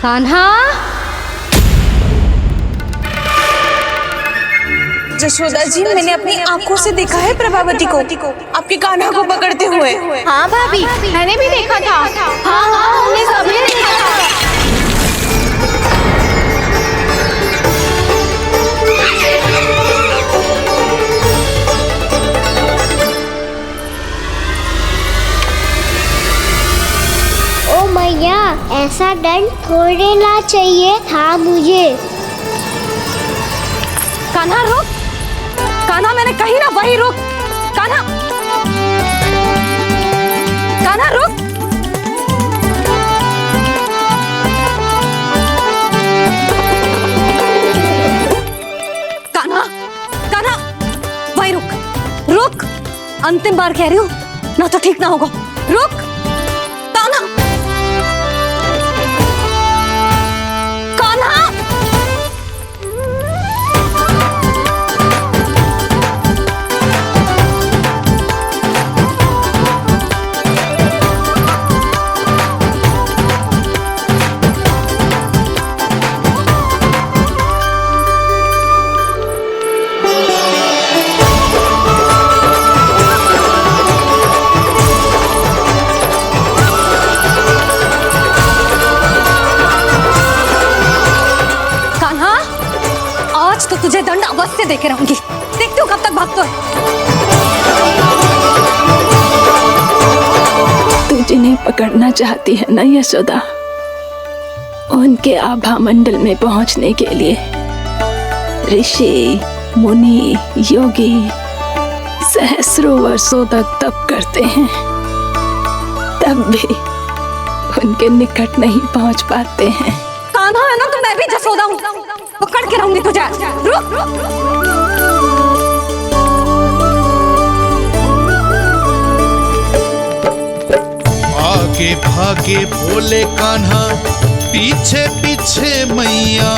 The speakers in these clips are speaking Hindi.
कान्हा। जशोदा जी, मैंने अपनी आंखों से देखा है प्रभावती को आपके कान्हा को पकड़ते हुए। हाँ भाभी, मैंने भी देखा था। हाँ हाँ, हमने सबने देखा था। ओ मैया, ऐसा दंड थोड़े ना चाहिए था मुझे। कान्हा रुक, कान्हा मैंने कही ना वही रुक। कान्हा, कान्हा रुक। कान्हा, कान्हा वही रुक, रुक। अंतिम बार कह रही हूँ, ना तो ठीक ना होगा। रुक कान्हा, कान्हा। तो तुझे दंड अवश्य देके रहूंगी। देखती हूँ कब तक भागता है। तू जिन्हें पकड़ना चाहती है ना यशोदा, उनके आभा मंडल में पहुंचने के लिए ऋषि, मुनि, योगी सहस्रों वर्षों तक तप करते हैं, तब भी उनके निकट नहीं पहुंच पाते हैं। कान्हा है ना, तो मैं भी जसोदा हूँ, पकड़ के रहूंगी तुझे। रुक, आगे भागे भोले कान्हा, पीछे पीछे मैया।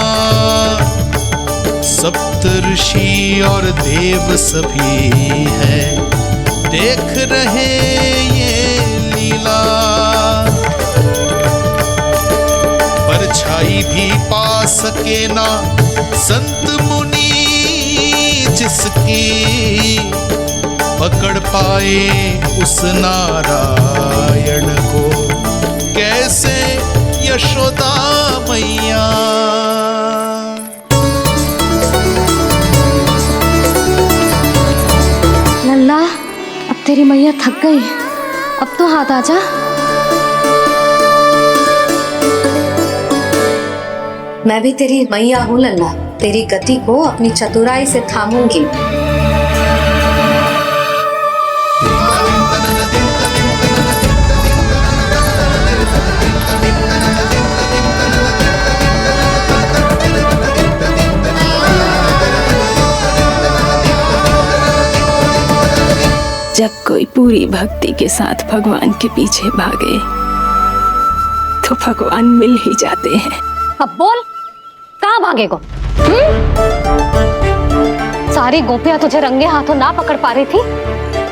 सप्तऋषि और देव सभी है, देख रहे ये लीला। परछाई भी पा सके ना संत मुनि जिसकी, पकड़ पाए उस नारायण को कैसे यशोदा मैया। लल्ला, अब तेरी मैया थक गई, अब तो हाथ आजा। मैं भी तेरी मैया हूँ लल्ला, तेरी गति को अपनी चतुराई से थामूंगी। जब कोई पूरी भक्ति के साथ भगवान के पीछे भागे तो भगवान मिल ही जाते हैं। अब बोल, कहाँ भागेगा? सारी गोपियां तुझे रंगे हाथों ना पकड़ पा रही थी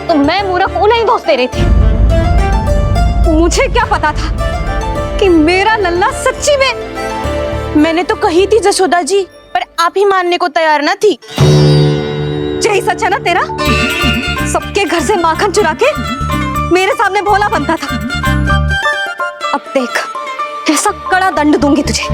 तो मैं मूर्ख उन्हें ही दोष दे रही थी। मुझे क्या पता था कि मेरा लल्ला सच्ची में। मैंने तो कही थी जशोदा जी, पर आप ही मानने को तैयार ना थी। यही सच है ना तेरा? सबके घर से माखन चुरा के मेरे सामने भोला बनता था। अब देख, कैसा कड़ा दंड दूंगी तुझे।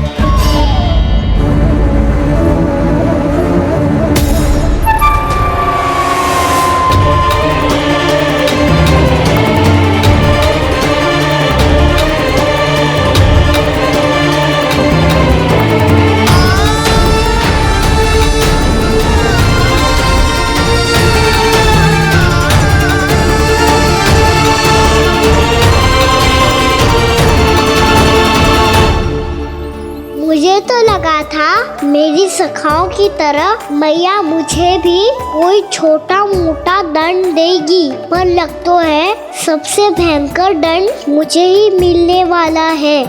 मुझे तो लगा था मेरी सखाओं की तरह मैया मुझे भी कोई छोटा मोटा दंड देगी, पर लग तो है सबसे भयंकर दंड मुझे ही मिलने वाला है।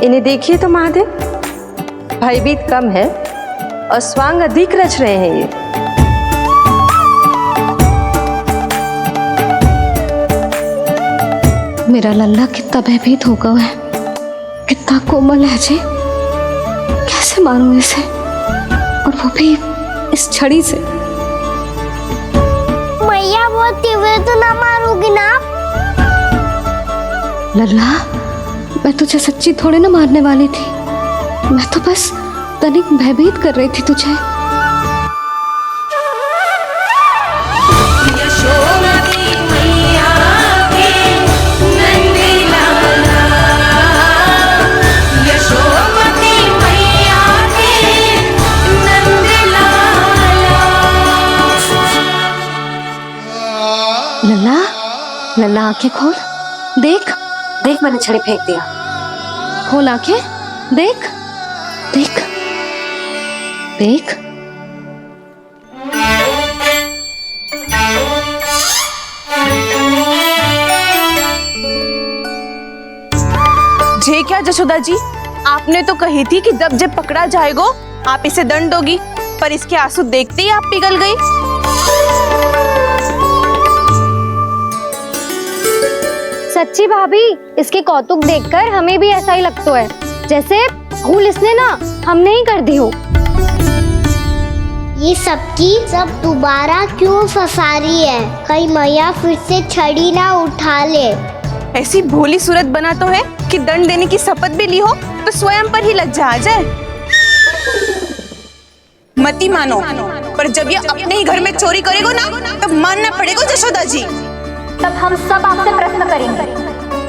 इन्हें देखिए तो महादेव, भयभीत कम है और स्वांग अधिक रच रहे हैं ये। मेरा लल्ला कितना भयभीत होगा है, कितना कोमल है जी। कैसे मारूं इसे, और वो भी इस छड़ी से। मैया बहुत तीव्र तो ना मारोगी ना? लल्ला, मैं तुझे सच्ची थोड़े ना मारने वाली थी, मैं तो बस तनिक भयभीत कर रही थी तुझे। लल्ला, लल्ला आंखें खोल, देख देख मैंने छड़ी फेंक दिया। खोल आंखें, देख देख देख। जे क्या जशोदा जी, आपने तो कही थी कि जब पकड़ा जाएगा आप इसे दंड दोगी, पर इसके आंसू देखते ही आप पिघल गई। सच्ची भाभी, इसके कौतुक देखकर हमें भी ऐसा ही लगता है जैसे भूल इसने ना हमने ही कर दी हो। ये सबकी सब दोबारा क्यों फंसा रही है? कहीं मैया फिर से छड़ी ना उठा ले। ऐसी भोली सूरत बना तो है कि दंड देने की शपथ भी ली हो तो स्वयं पर ही लज्जा आ जाए। मती मानो, पर जब ये अपने ही घर में चोरी करेगा ना तब मानना पड़ेगा जशोदा जी। तब हम सब आपसे प्रश्न करेंगे,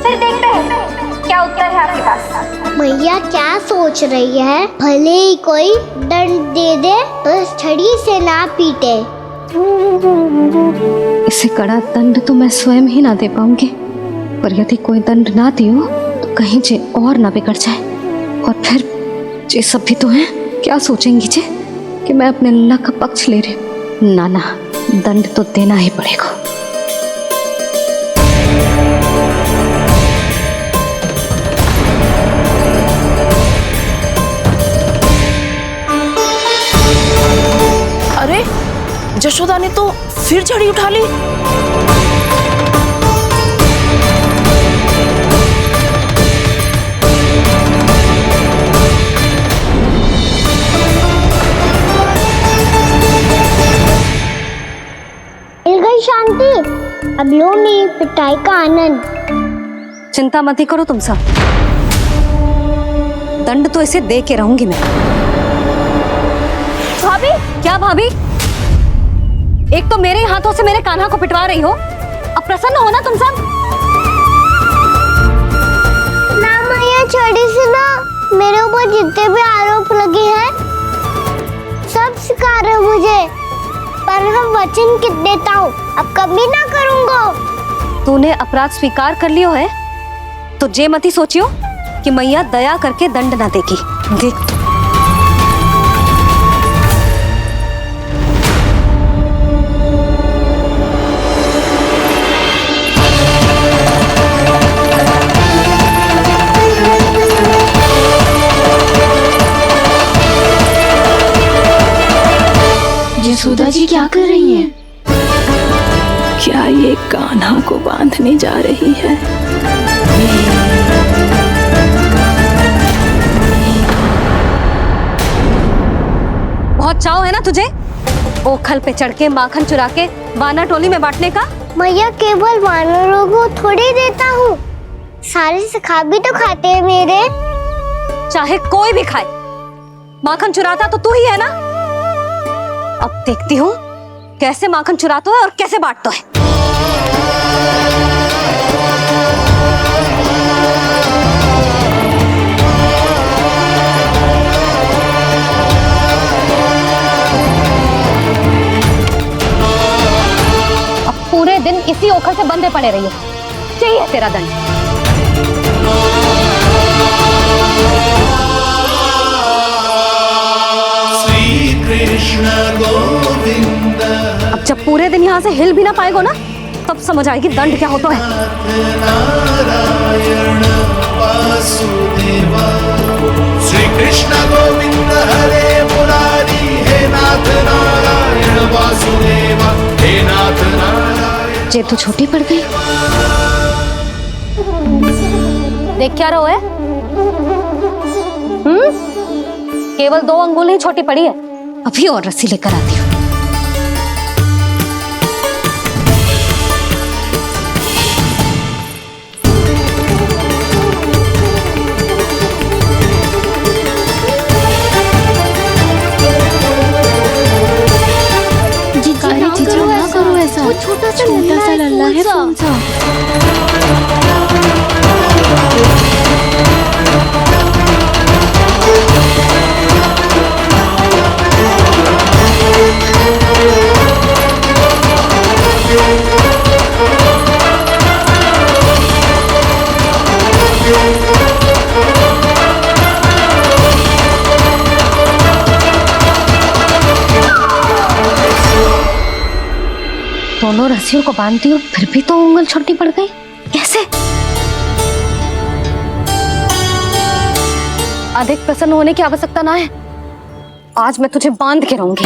फिर देखते हैं क्या उत्तर है आपके पास। मैया क्या सोच रही है? भले ही कोई दंड दे दे, बस छड़ी से ना पीटे। इसे कड़ा दंड तो मैं स्वयं ही ना दे पाऊंगी, पर यदि कोई दंड ना दियो तो कहीं जे और ना बिगड़ जाए, और फिर जे सब भी तो हैं, क्या सोचेंगी जे कि मैं अपने लल्ला का पक्ष ले रही हूँ। ना ना, दंड तो देना ही पड़ेगा। अरे जशोदा ने तो फिर छड़ी उठा ली। मिल गई शांति, अब लो मेरी पिटाई का आनंद। चिंता मत ही करो तुम सब, दंड तो इसे दे के रहूंगी मैं। भाभी, क्या भाभी? एक तो मेरे हाथों से मेरे कान्हा को पिटवा रही हो, अब प्रसन्न हो ना तुम सब? ना मैया, छड़ी से ना मेरे ऊपर जितने भी आरोप लगे हैं सब स्वीकार है मुझे, पर हम वचन कित देता हूँ, अब कभी ना करूँगा। तूने अपराध स्वीकार कर लियो है तो जे मती सोचियो कि मैया दया करके दंड ना देगी। देख यशोदा जी क्या कर रही हैं? क्या ये कान्हा को बांधने जा रही है? बहुत चाव है ना तुझे ओखल पे चढ़ के माखन चुरा के वानर टोली में बांटने का? मैया, केवल वानरों को थोड़ी देता हूँ, सारे सखा भी तो खाते हैं मेरे। चाहे कोई भी खाए, माखन चुराता तो तू ही है ना। अब देखती हूँ कैसे माखन चुराता है और कैसे बांटता है। अब पूरे दिन इसी ओखल से बंधे पड़े रहिए, चाहिए तेरा दंड। अब जब पूरे दिन यहाँ से हिल भी ना पाएगो ना, तब समझ आएगी दंड क्या होता है। श्री कृष्ण गोविंद हरे मुरारी, हे नाथ नारायण वासुदेवा, हे नाथ नारायण। जे तू छोटी पड़ गई, देख क्या रहो है? केवल 2 अंगुल ही छोटी पड़ी है। अभी और रस्सी लेकर आती हूँ। ना करो ऐसा। वो छोटा सा लल्ला है कौन सा? दोनों रस्सियों को बांधती हूँ, फिर भी तो उंगल छोटी पड़ गई। कैसे? अधिक प्रसन्न होने की आवश्यकता ना है। आज मैं तुझे बांध के रहूंगी।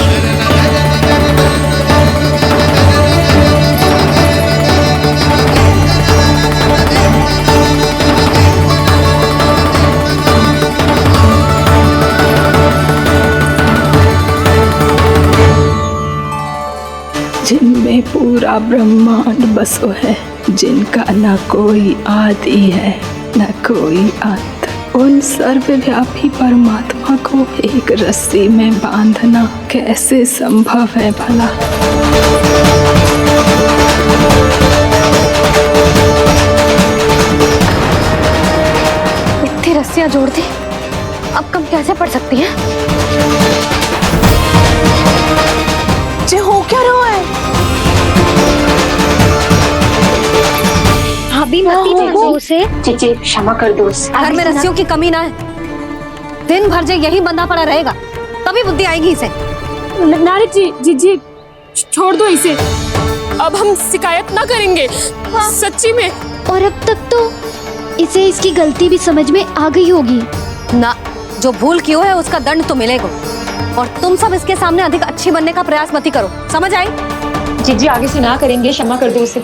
जिनमें पूरा ब्रह्मांड बसो है, जिनका न कोई आदि है न कोई अंत, उन सर्वव्यापी परमात्मा को एक रस्सी में बांधना कैसे संभव है भला? इतनी रस्सियां जोड़ दी, अब कम कैसे पड़ सकती हैं? जे हो क्या रहा है? भाभी मती दो उसे। जी क्षमा कर दो उसे। घर में रस्सियों की कमी ना है। दिन भर जे यही बंधा पड़ा रहेगा, तभी बुद्धि आएगी इसे। नारी जी छोड़ दो इसे। अब हम शिकायत ना करेंगे। सच्ची में। और अब तक तो इसे इसकी गलती भी समझ में आ गई होगी ना। जो भूल की है उसका दंड तो मिलेगा। और तुम सब इसके सामने अधिक अच्छी बनने का प्रयास मत करो, समझ आई? जी आगे से ना करेंगे, क्षमा कर दो उसे।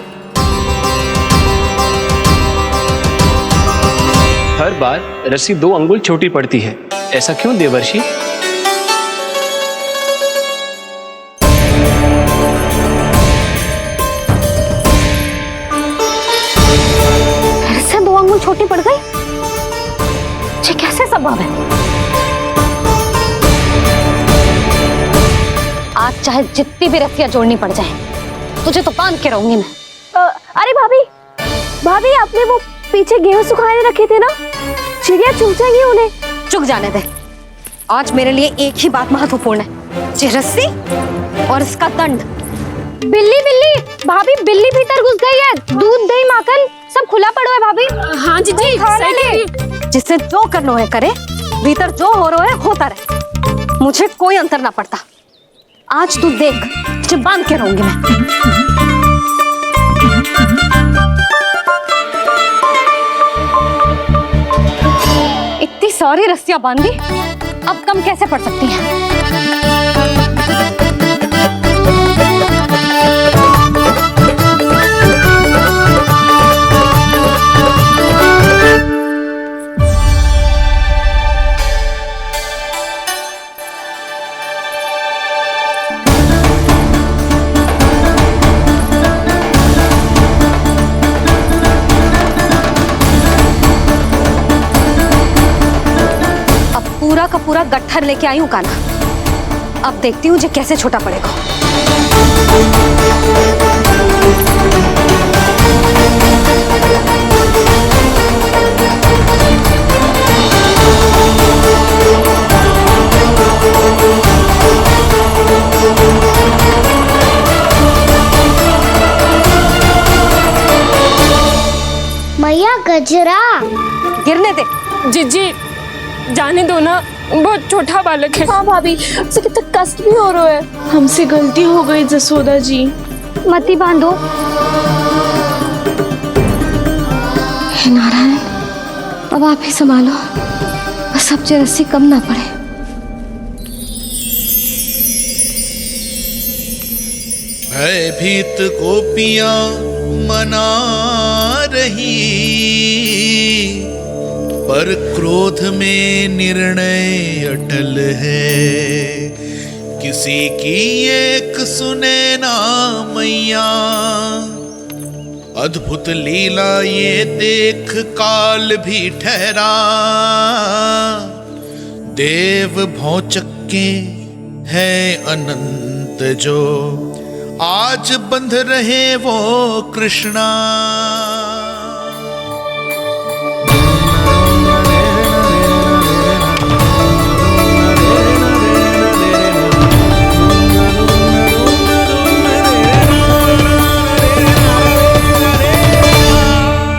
हर बार रस्सी 2 अंगुल छोटी पड़ती है, ऐसा क्यों देवर्षि? फिर से 2 अंगुल छोटी पड़ गई? ये कैसे संभव है? आज चाहे जितनी भी रस्सियां जोड़नी पड़ जाए, तुझे तो बांध के रहूंगी मैं। अरे भाभी आपने वो पीछे गेहूं सुखाने रखे थे ना, चिड़िया चुग जाएंगी उन्हें। चुक जाने दे। आज मेरे लिए एक ही बात महत्वपूर्ण है, ये रस्सी और इसका दंड। बिल्ली भाभी, बिल्ली भीतर घुस गई है। दूध दही माखन सब खुला पड़ा है भाभी। हाँ जी सही कह रही है। जिससे जो करना है करे, भीतर जो हो रहा है होता रहे, मुझे कोई अंतर ना पड़ता। आज तू देख, तुझे बांध के रहूंगी मैं। इतनी सारी रस्सियां बांधी, अब कम कैसे पड़ सकती हैं? पूरा का पूरा गट्ठर लेके आई हूँ कान्हा। अब देखती हूँ जे कैसे छोटा पड़ेगा। मैया गजरा गिरने दे। जी जाने दो ना, बहुत छोटा बालक है। हाँ भाभी, उसे कितना कष्ट भी हो रहा है। हमसे गलती हो गई जसोदा जी। मती बांधो। हे नारायण, अब आप ही संभालो, बस अब जे रस्सी कम ना पड़े। भयभीत गोपियां मना रही, पर क्रोध में निर्णय अटल है। किसी की एक सुने ना मैया, अद्भुत लीला ये देख काल भी ठहरा। देव भौचक्के है अनंत जो, आज बंध रहे वो कृष्णा।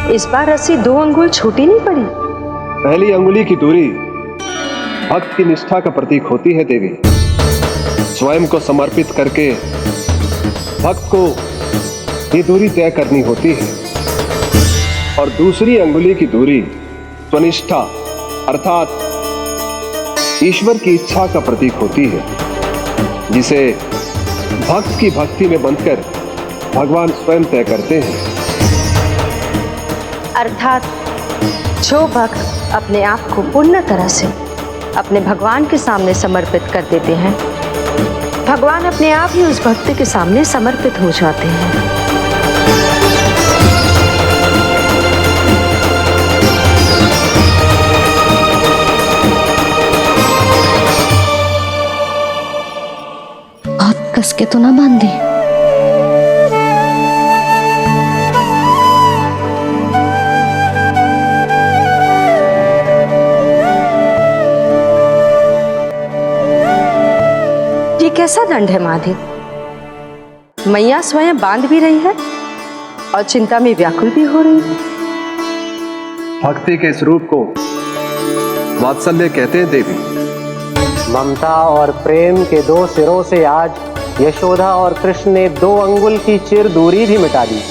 इस बार रस्सी 2 अंगुल छोटी नहीं पड़ी। पहली अंगुली की दूरी भक्त की निष्ठा का प्रतीक होती है देवी। स्वयं को समर्पित करके भक्त को ये दूरी तय करनी होती है। और दूसरी अंगुली की दूरी स्वनिष्ठा अर्थात ईश्वर की इच्छा का प्रतीक होती है, जिसे भक्त की भक्ति में बंधकर भगवान स्वयं तय करते हैं। अर्थात जो भक्त अपने आप को पूर्ण तरह से अपने भगवान के सामने समर्पित कर देते हैं, भगवान अपने आप ही उस भक्त के सामने समर्पित हो जाते हैं। बहुत कस के तो ना बांधी। कैसा दंड है माधे? मैया स्वयं बांध भी रही है और चिंता में व्याकुल भी हो रही है। भक्ति के स्वरूप को वात्सल्य कहते हैं देवी। ममता और प्रेम के 2 सिरों से आज यशोदा और कृष्ण ने 2 अंगुल की चिर दूरी भी मिटा दी।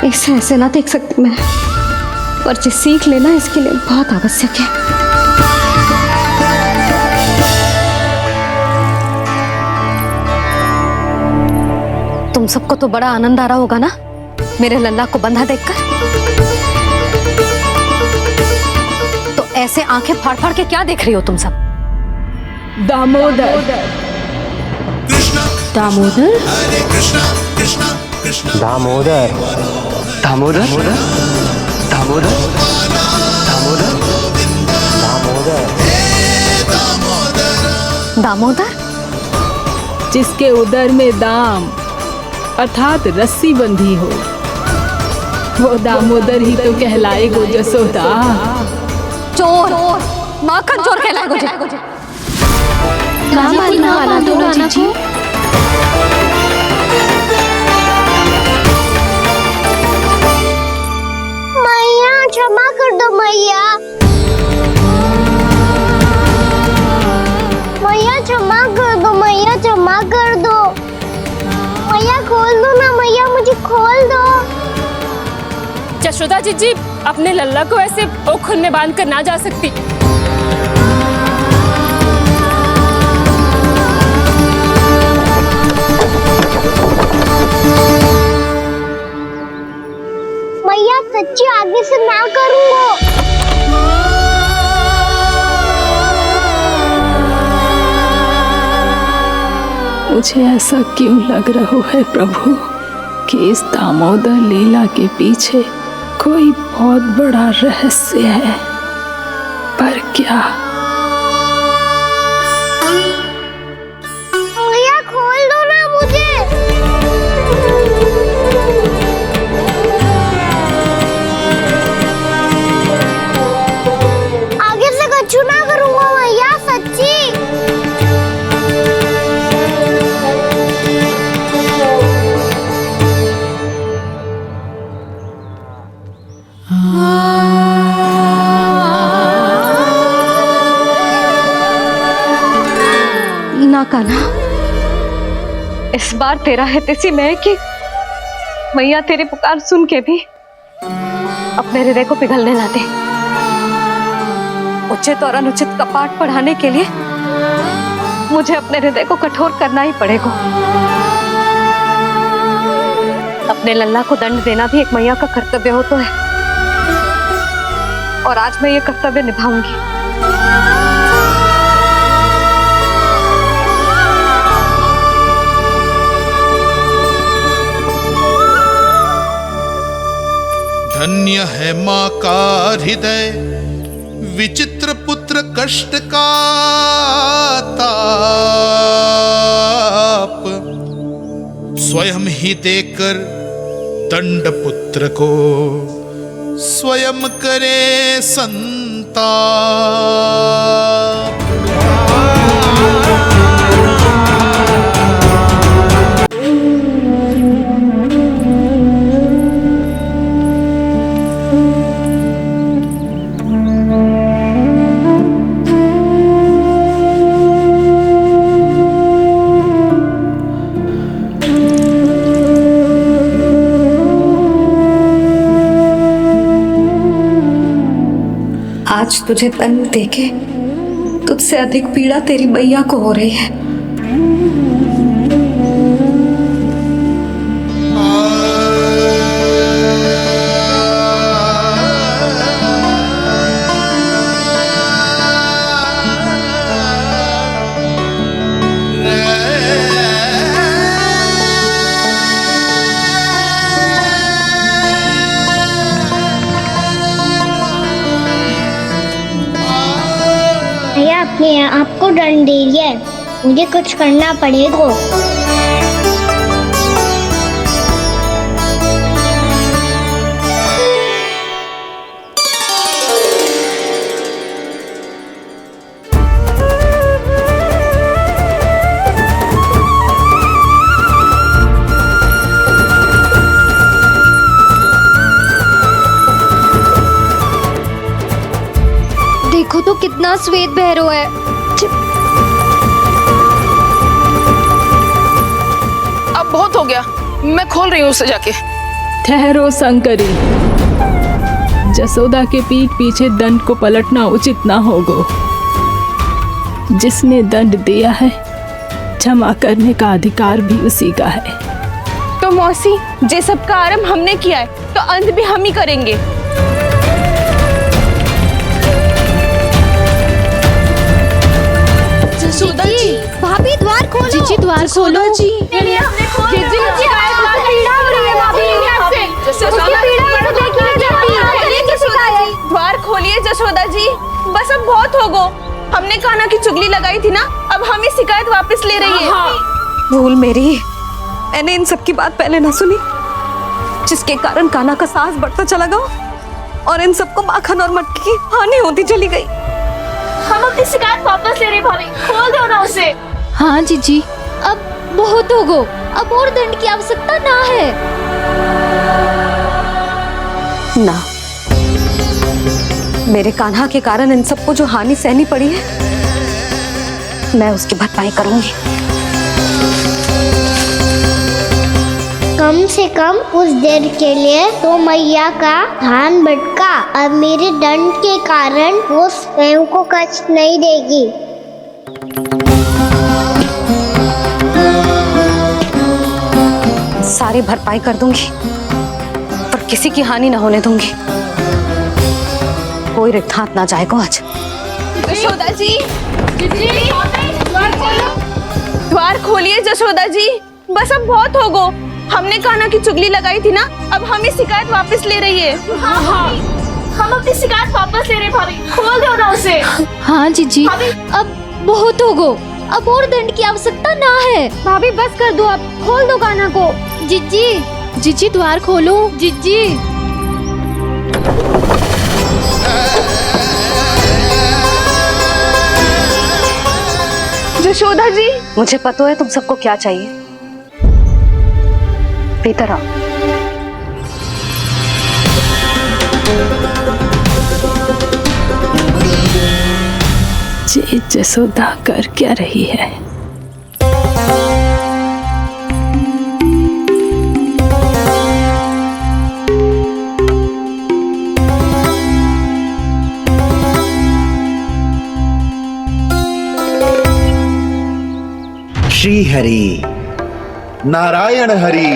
इसे ऐसे ना देख सकती मैं, पर जो सीख लेना इसके लिए बहुत आवश्यक है। तुम सबको तो बड़ा आनंद आ रहा होगा ना मेरे लल्ला को बंधा देखकर। तो ऐसे आंखें फाड़ फाड़ के क्या देख रही हो तुम सब? दामोदर दामोदर हरे कृष्णा कृष्णा कृष्णा दामोदर दामोदर दामोदर दामोदर दामोदर दामोदर, जिसके उदर में दाम अर्थात रस्सी बंधी हो, वो दामोदर ही तो कहलाएगो जसोदा। चोर, माखन चोर कहलाएगो जे। ना मानना वाला दोनों जीजी। मैया क्षमा कर दो मैया। मैया क्षमा कर दो, मैया क्षमा कर दो। मैया खोल दो ना मैया, मुझे खोल दो। यशोदा जीजी अपने लल्ला को ऐसे ओखुन में बांध कर ना जा सकती। मैया सच्ची आगे से ना करूंगा। मुझे ऐसा क्यों लग रहा है प्रभु कि इस दामोदर लीला के पीछे कोई बहुत बड़ा रहस्य है, पर क्या? मैया खोल दो ना मुझे। आगे से कछु ना करूंगा मैया, सच्ची। ना कान्हा, इस बार तेरा है तेसी मैं कि मैया तेरी पुकार सुन के भी अपने हृदय को पिघलने ना दे। उचित और अनुचित का पाठ पढ़ाने के लिए मुझे अपने हृदय को कठोर करना ही पड़ेगा। अपने लल्ला को दंड देना भी एक मैया का कर्तव्य हो तो है, और आज मैं ये कर्तव्य निभाऊंगी। धन्य है माँ का हृदय, विचित्र पुत्र कष्ट का ताप, स्वयं ही देकर दंड पुत्र को स्वयं करे संताप। आज तुझे दंड देके तुझसे अधिक पीड़ा तेरी मैया को हो रही है। भैया अपने आपको दंड दे दिया है, मुझे कुछ करना पड़ेगा। देखो तो कितना श्वेत भैरव है। अब बहुत हो गया, मैं खोल रही हूँ उसे जाके। ठहरो शंकरी, जसोदा के पीठ पीछे दंड को पलटना उचित ना होगा। जिसने दंड दिया है क्षमा करने का अधिकार भी उसी का है। तो मौसी, जे सब का आरंभ हमने किया है तो अंत भी हम ही करेंगे। जसोदा जी, भाभी द्वार खोलो। जीजी द्वार खोलो। जी हमने खोल दिया। जीजी पीड़ा हो रही है भाभी। उसकी पीड़ा है तो देखिए जल्दी। द्वार खोलिए जसोदा जी, बस अब बहुत हो गो। हमने कान्हा की चुगली लगाई थी ना, अब हम ये शिकायत वापस ले रही है। भूल मेरी, मैंने इन सब की बात पहले ना सुनी, जिसके कारण कान्हा का साहस बढ़ता चला गया और इन सबको माखन और मटकी की हानि होती चली गई। हम अपनी शिकायत वापस ले रहे भाभी, खोल दो ना उसे। हाँ जीजी, अब बहुत हो गो, अब और दंड की आवश्यकता ना है। ना, मेरे कान्हा के कारण इन सबको जो हानि सहनी पड़ी है, मैं उसकी भरपाई करूंगी। कम से कम उस देर के लिए तो मैया का ध्यान भटका, अब मेरे दंड के कारण वो स्वयं को कष्ट नहीं देगी। सारी भरपाई कर दूंगी, पर किसी की हानि न होने दूंगी। कोई रिक्त हाथ ना जाएगा आज। जसोदा जी, द्वार खोलिए जसोदा जी, बस अब बहुत हो गो। हमने कान्हा की चुगली लगाई थी ना, अब हम ये शिकायत वापस ले रही है। हाँ, हम अपनी शिकायत वापस ले रहे भाभी, खोल दो ना उसे। हाँ जीजी, अब बहुत हो गो, अब और दंड की आवश्यकता ना है। भाभी बस कर दो, अब खोल दो कान्हा को। जीजी, जीजी द्वार खोलो। जीजी जसोदा जी, मुझे पता है तुम सबको क्या चाहिए। भीतर आओ। ये जसोदा कर क्या रही है? श्री हरि, नारायण हरि।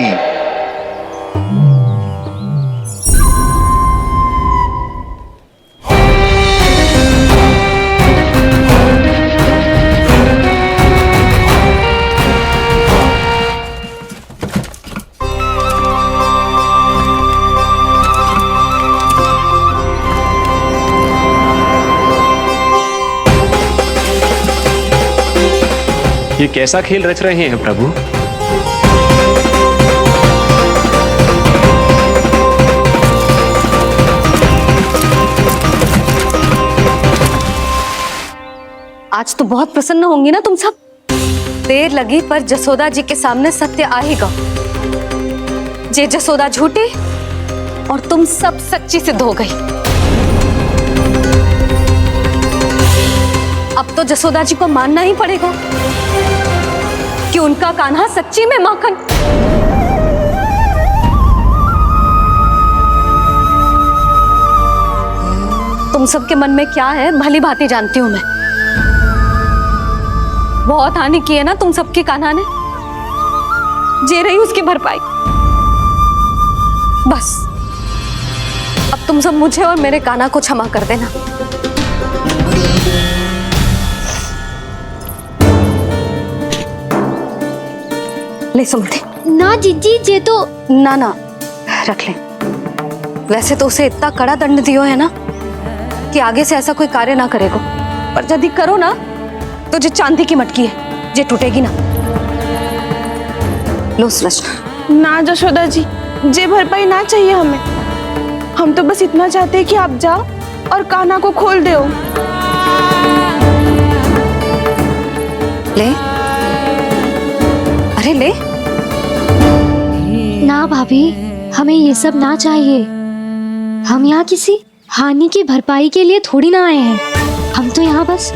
ये कैसा खेल रच रहे हैं प्रभु? आज तो बहुत प्रसन्न होंगी ना तुम सब। देर लगी पर जसोदा जी के सामने सत्य आएगा। जे जसोदा झूठी और तुम सब सच्ची सिद्ध हो गई। अब तो जसोदा जी को मानना ही पड़ेगा कि उनका कान्हा सच्ची में माखन। तुम सबके मन में क्या है भली भांति जानती हूं मैं। बहुत हानि की है ना तुम सबके कान्हा ने। जे रही उसकी भरपाई। बस अब तुम सब मुझे और मेरे कान्हा को क्षमा कर देना। ले सुमते। ना जीजी, जे तो ना ना रख ले। वैसे तो उसे इतना कड़ा दंड दियो है ना कि आगे से ऐसा कोई कार्य ना करेगा। पर यदि करो ना तो जो चांदी की मटकी है जे टूटेगी ना। लो सृष्टि। ना जशोदा जी, जे भरपाई ना चाहिए हमें। हम तो बस इतना चाहते हैं कि आप जाओ और कान्हा को खोल दो। ले, अरे ले। ना भाभी, हमें ये सब ना चाहिए। हम यहाँ किसी हानि की भरपाई के लिए थोड़ी ना आए हैं। हम तो यहाँ बस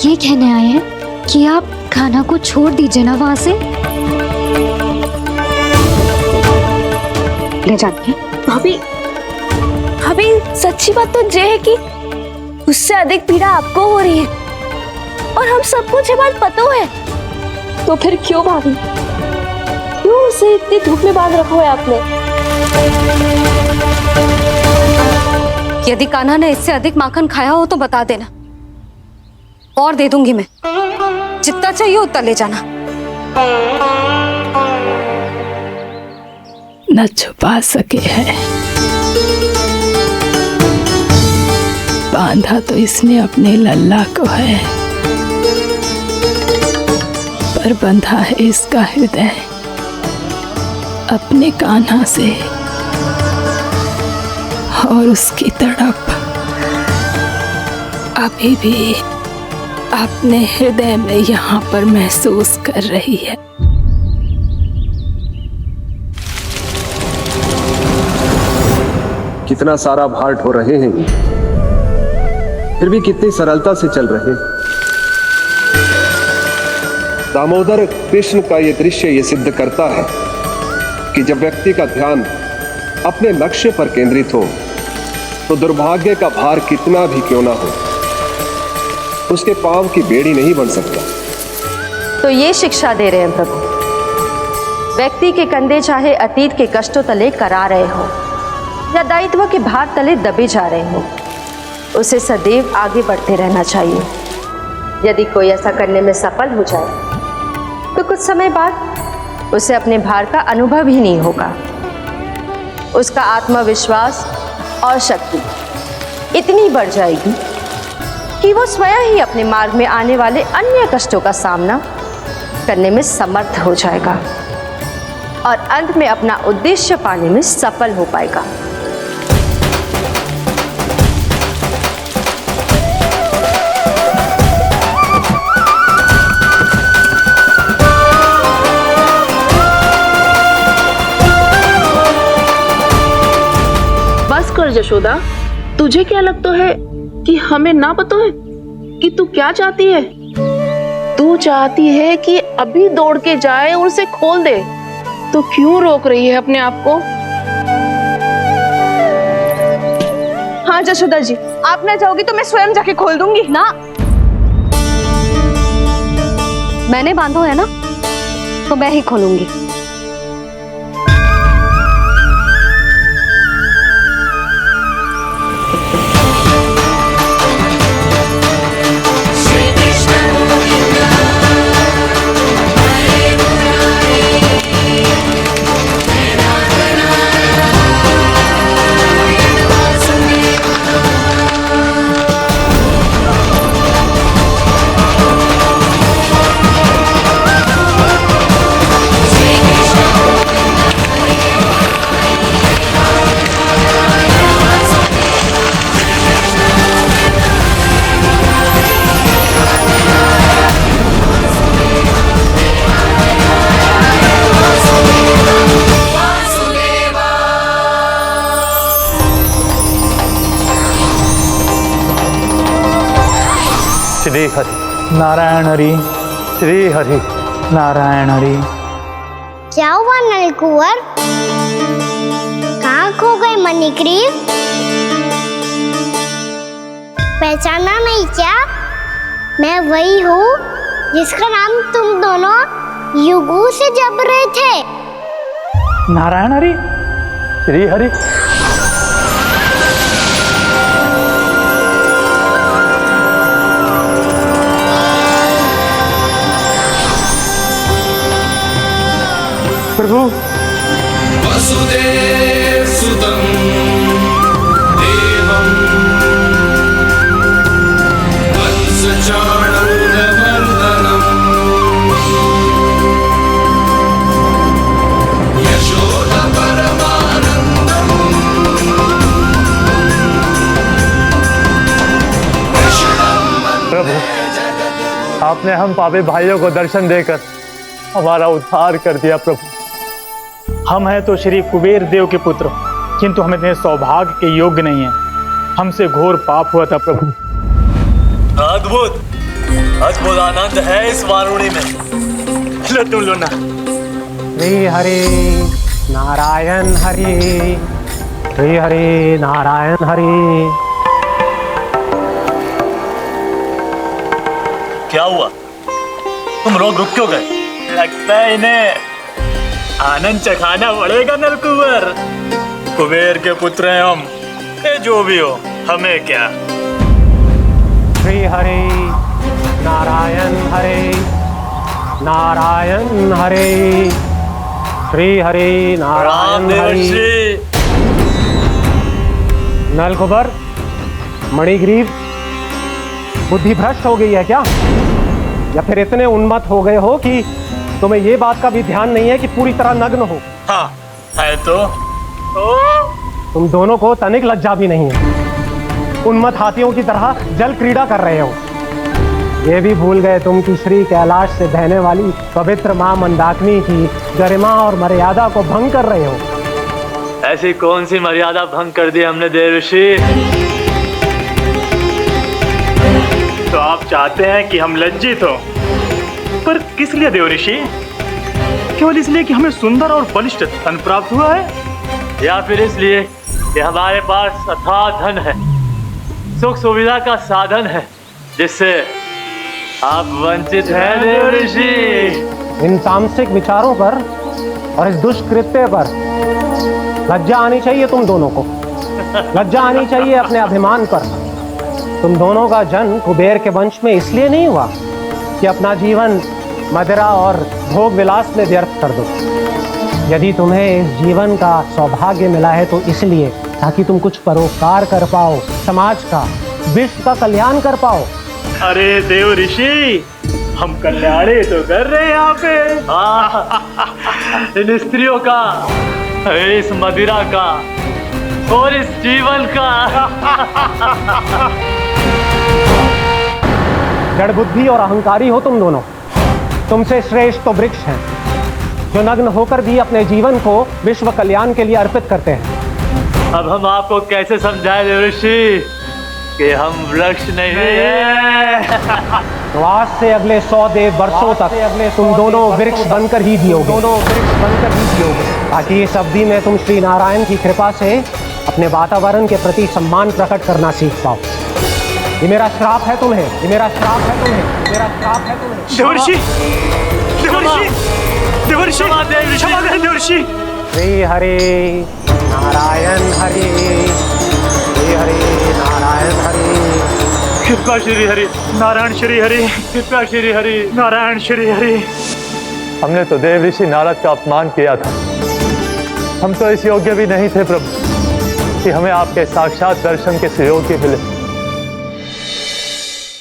ये कहने आए हैं कि आप कान्हा को छोड़ दीजिए ना वहां से। ले जाती भाभी, भाभी सच्ची बात तो ये है कि उससे अधिक पीड़ा आपको हो रही है और हम सबको ये बात पता है। तो फिर क्यों भाभी, क्यों उसे इतनी धूप में बांध रखा है आपने? यदि कान्हा ने इससे अधिक माखन खाया हो तो बता देना और दे दूंगी मैं। जितना चाहिए उतना ले जाना। न छुपा सके हैं। बांधा तो इसने अपने लल्ला को है, पर बंधा है इसका हृदय अपने कान्हा से। और उसकी तड़प अभी भी अपने हृदय में यहाँ पर महसूस कर रही है। कितना सारा भार ढो रहे हैं, फिर भी कितनी सरलता से चल रहे हैं। दामोदर कृष्ण का यह दृश्य ये सिद्ध करता है कि जब व्यक्ति का ध्यान अपने लक्ष्य पर केंद्रित हो तो दुर्भाग्य का भार कितना भी क्यों ना हो, उसके पांव की बेड़ी नहीं बन सकता। तो ये शिक्षा दे रहे हैं प्रभु। व्यक्ति के कंधे चाहे अतीत के कष्टों तले करा रहे हो या दायित्व के भार तले दबे जा रहे हो, उसे सदैव आगे बढ़ते रहना चाहिए। यदि कोई ऐसा करने में सफल हो जाए तो कुछ समय बाद उसे अपने भार का अनुभव ही नहीं होगा। उसका आत्मविश्वास और शक्ति इतनी बढ़ जाएगी कि वो स्वयं ही अपने मार्ग में आने वाले अन्य कष्टों का सामना करने में समर्थ हो जाएगा और अंत में अपना उद्देश्य पाने में सफल हो पाएगा। बस कर जशोदा, तुझे क्या लगता है कि हमें ना पता है कि तू क्या चाहती है? तू चाहती है कि अभी दौड़ के जाए और उसे खोल दे, तो क्यों रोक रही है अपने आप को? हाँ जशोदा जी, आप ना चाहोगी तो मैं स्वयं जाके खोल दूंगी। ना, मैंने बांधो है ना, तो मैं ही खोलूंगी। श्री हरि नारायण हरि, श्री हरि नारायण हरि। क्या हुआ नलकुंवर? कहाँ खो गए मणिग्रीव? पहचाना नहीं क्या? मैं वही हूँ जिसका नाम तुम दोनों युगों से जप रहे थे। नारायण हरि, श्री हरि। प्रभु वसुदेव सुतं देवं वंशचाणूरमर्दनं यशोदा परमानन्दं प्रभु, आपने हम पापी भाइयों को दर्शन देकर हमारा उद्धार कर दिया। प्रभु, हम हैं तो श्री कुबेर देव के पुत्र, किंतु हम इतने सौभाग्य के योग्य नहीं हैं। हमसे घोर पाप हुआ था प्रभु। अद्भुत अद्भुत आनंद है इस वारुणी में। लो तुम लो ना। श्री हरि नारायण हरि, श्री हरि नारायण हरि। क्या हुआ? तुम रुक क्यों गए? लगता है इन्हें आनंद चखाना पड़ेगा नलकुंवर। कुबेर के पुत्र हैं हम, जो भी हो हमें क्या। श्री हरि नारायण हरि, नारायण हरि, श्री हरि नारायण हरि। नलकुंवर, मणिग्रीव, बुद्धि भ्रष्ट हो गई है क्या? या फिर इतने उन्मत्त हो गए हो कि तुम्हें ये बात का भी ध्यान नहीं है कि पूरी तरह नग्न हो? हाँ है तो। तुम दोनों को तनिक लज्जा भी नहीं है। उन्मत्त हाथियों की तरह जल क्रीड़ा कर रहे हो। ये भी भूल गए तुम कि श्री कैलाश से बहने वाली पवित्र मां मंदाकिनी की गरिमा और मर्यादा को भंग कर रहे हो। ऐसी कौन सी मर्यादा भंग कर दी हमने देव ऋषि? तो आप चाहते हैं कि हम लज्जित हो, पर किस लिए देव ऋषि? केवल इसलिए कि हमें सुंदर और बलिष्ठ धन प्राप्त हुआ है, या फिर इसलिए कि हमारे पास अथाह धन है, सुख सुविधा का साधन है, जिससे आप वंचित हैं देव ऋषि? इन तामसिक विचारों पर और इस दुष्कृत्य पर लज्जा आनी चाहिए तुम दोनों को। लज्जा आनी चाहिए अपने अभिमान पर। तुम दोनों का जन्म कुबेर के वंश में इसलिए नहीं हुआ कि अपना जीवन मदिरा और भोग विलास में व्यर्थ कर दो। यदि तुम्हें इस जीवन का सौभाग्य मिला है तो इसलिए ताकि तुम कुछ परोपकार कर पाओ, समाज का, विश्व का कल्याण कर पाओ। अरे देव ऋषि, हम कल्याण ही तो कर रहे हैं यहाँ पे। इन स्त्रियों का, इस मदिरा का और इस जीवन का। जड़ बुद्धि और अहंकारी हो तुम दोनों। तुमसे श्रेष्ठ तो वृक्ष हैं, जो नग्न होकर भी अपने जीवन को विश्व कल्याण के लिए अर्पित करते हैं। अब हम आपको कैसे समझाएं देव ऋषि कि हम वृक्ष नहीं हैं? तो आज से अगले 100 देव वर्षों तक तुम दोनों वृक्ष बनकर ही जियोगे, ताकि इस अवधि में तुम श्री नारायण की कृपा से अपने वातावरण के प्रति सम्मान प्रकट करना सीख पाओ। ये मेरा श्राप है तुम्हें, ये मेरा श्राप है तुम्हें, ये मेरा श्राप है तुम्हें। देव ऋषि, देव देवर्षि क्षमा करें देवर्षि। श्री हरि नारायण हरि, श्री हरि नारायण हरि, कृपा श्री हरि नारायण श्री हरि, कृपा श्री हरि नारायण श्री हरि। हमने तो देव ऋषि नारद का अपमान किया था। हम तो इस योग्य भी नहीं थे प्रभु कि हमें आपके साक्षात दर्शन के सहयोगी मिले।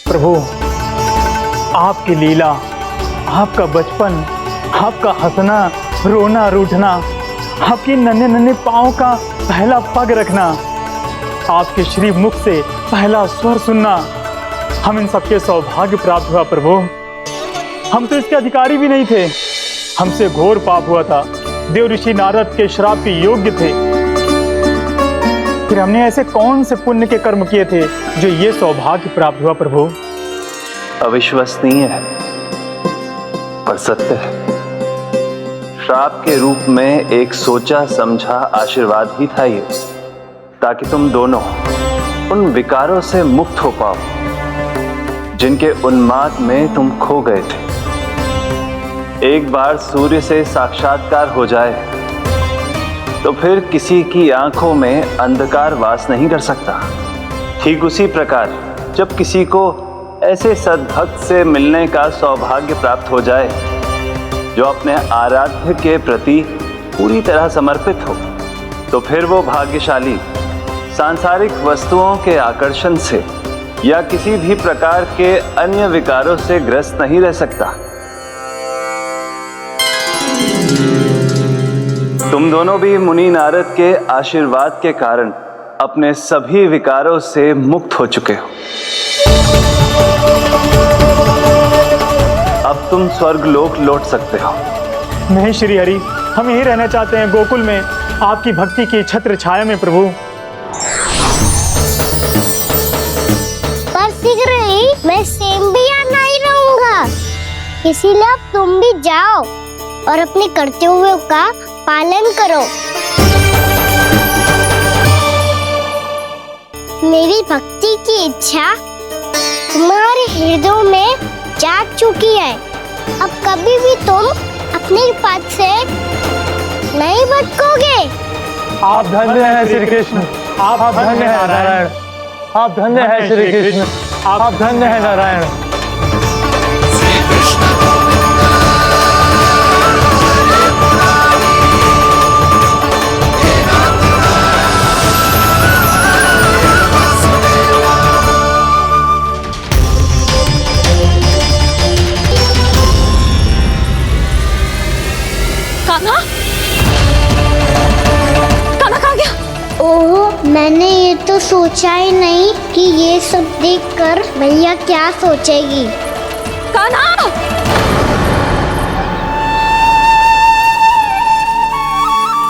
प्रभु आपकी लीला, आपका बचपन, आपका हंसना, रोना, रूठना, आपकी नन्हे नन्हे पाँव का पहला पग रखना, आपके श्री मुख से पहला स्वर सुनना, हम इन सबके सौभाग्य प्राप्त हुआ प्रभु। हम तो इसके अधिकारी भी नहीं थे। हमसे घोर पाप हुआ था, देव ऋषि नारद के श्राप के योग्य थे। फिर हमने ऐसे कौन से पुण्य के कर्म किए थे जो ये सौभाग्य प्राप्त हुआ प्रभु? अविश्वसनीय है पर सत्य है। श्राप के रूप में एक सोचा समझा आशीर्वाद ही था ये, ताकि तुम दोनों उन विकारों से मुक्त हो पाओ जिनके उन्माद में तुम खो गए थे। एक बार सूर्य से साक्षात्कार हो जाए तो फिर किसी की आंखों में अंधकार वास नहीं कर सकता। ठीक उसी प्रकार जब किसी को ऐसे सद्भक्त से मिलने का सौभाग्य प्राप्त हो जाए जो अपने आराध्य के प्रति पूरी तरह समर्पित हो, तो फिर वो भाग्यशाली सांसारिक वस्तुओं के आकर्षण से या किसी भी प्रकार के अन्य विकारों से ग्रस्त नहीं रह सकता। तुम दोनों भी मुनि नारद के आशीर्वाद के कारण अपने सभी विकारों से मुक्त हो चुके हो। अब तुम स्वर्गलोक लौट सकते हो। नहीं श्री हरि, हम यहीं रहना चाहते हैं, गोकुल में आपकी भक्ति की छत्र छाया में प्रभु। पर शीघ्र ही मैं सेम्बिया नहीं रहूंगा, इसीलिए अब तुम भी जाओ और अपने कर्तव्यों का पालन करो। मेरी भक्ति की इच्छा तुम्हारे हृदय में जाग चुकी है। अब कभी भी तुम अपने पद से नहीं भटकोगे। आप धन्य हैं श्री कृष्ण, आप धन्य हैं नारायण, आप धन्य हैं श्री कृष्ण, आप धन्य हैं नारायण। मैंने ये तो सोचा ही नहीं कि ये सब देखकर भैया क्या सोचेगी। कान्हा!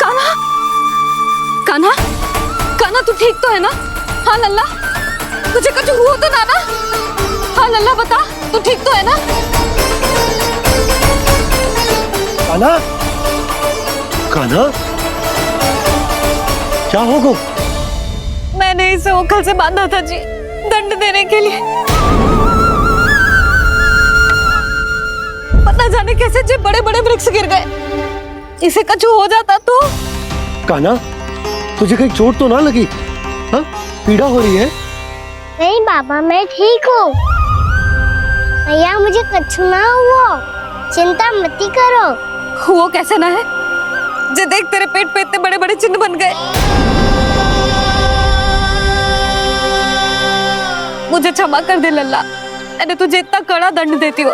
कान्हा! कान्हा! कान्हा तू ठीक तो है ना? हाँ लल्ला, तुझे कुछ हुआ तो ना? हाँ लल्ला बता, तू ठीक तो है ना? कान्हा! कान्हा! क्या होगा? मैंने इसे ओखल से बांधा था जी, दंड देने के लिए। पता जाने कैसे जो बड़े बड़े वृक्ष गिर गए। इसे कुछ हो जाता तो? कान्हा, तुझे कहीं चोट तो ना लगी? हाँ? पीड़ा हो रही है? नहीं बाबा, मैं ठीक हूँ। भैया मुझे कुछ ना हुआ, चिंता मत करो। वो कैसे ना है? जे देख तेरे पेट पे इतने बड़े बड़े चिन्ह बन गए। मुझे क्षमा कर दे लल्ला, मैंने तुझे इतना कड़ा दंड देती हूँ।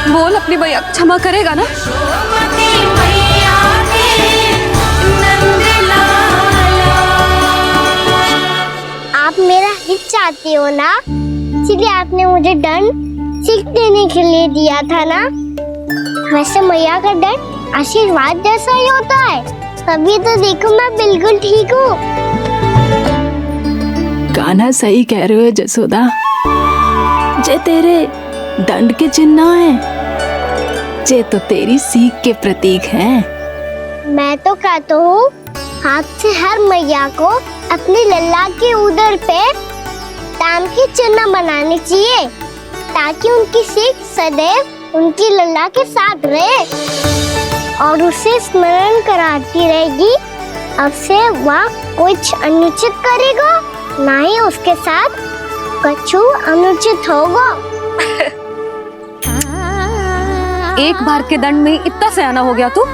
बोल अपनी भैया क्षमा करेगा ना? आप मेरा हित चाहते हो ना, इसलिए आपने मुझे दंड सीख देने के लिए दिया था ना। वैसे मैया का दंड आशीर्वाद जैसा ही होता है, तभी तो देखो मैं बिल्कुल ठीक हूँ। कान्हा सही कह रहे हो जसोदा, जे तेरे दंड के चिन्ह है, जे तो तेरी सीख के प्रतीक हैं। मैं तो कहता हूँ हाथ से हर मैया को अपनी लल्ला के उदर पे ताम की चिन्ह बनानी चाहिए, ताकि उनकी सीख सदैव उनकी लल्ला के साथ रहे और उसे स्मरण कराती रहेगी। अब से वह कुछ अनुचित करेगा, ना ही उसके साथ कछु अनुचित होगा। एक बार के दंड में इतना सयाना हो गया तू?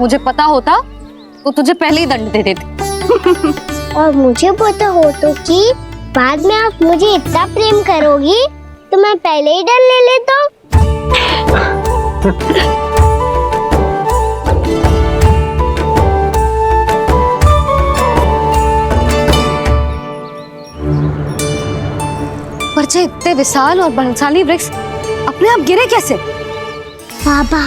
मुझे पता होता तो तुझे पहले ही दंड दे देती। और मुझे पता हो तो कि बाद में आप मुझे इतना प्रेम करोगी तो मैं पहले ही दंड ले लेता। पर जे इतने विशाल और बलशाली वृक्ष अपने आप गिरे कैसे? बाबा,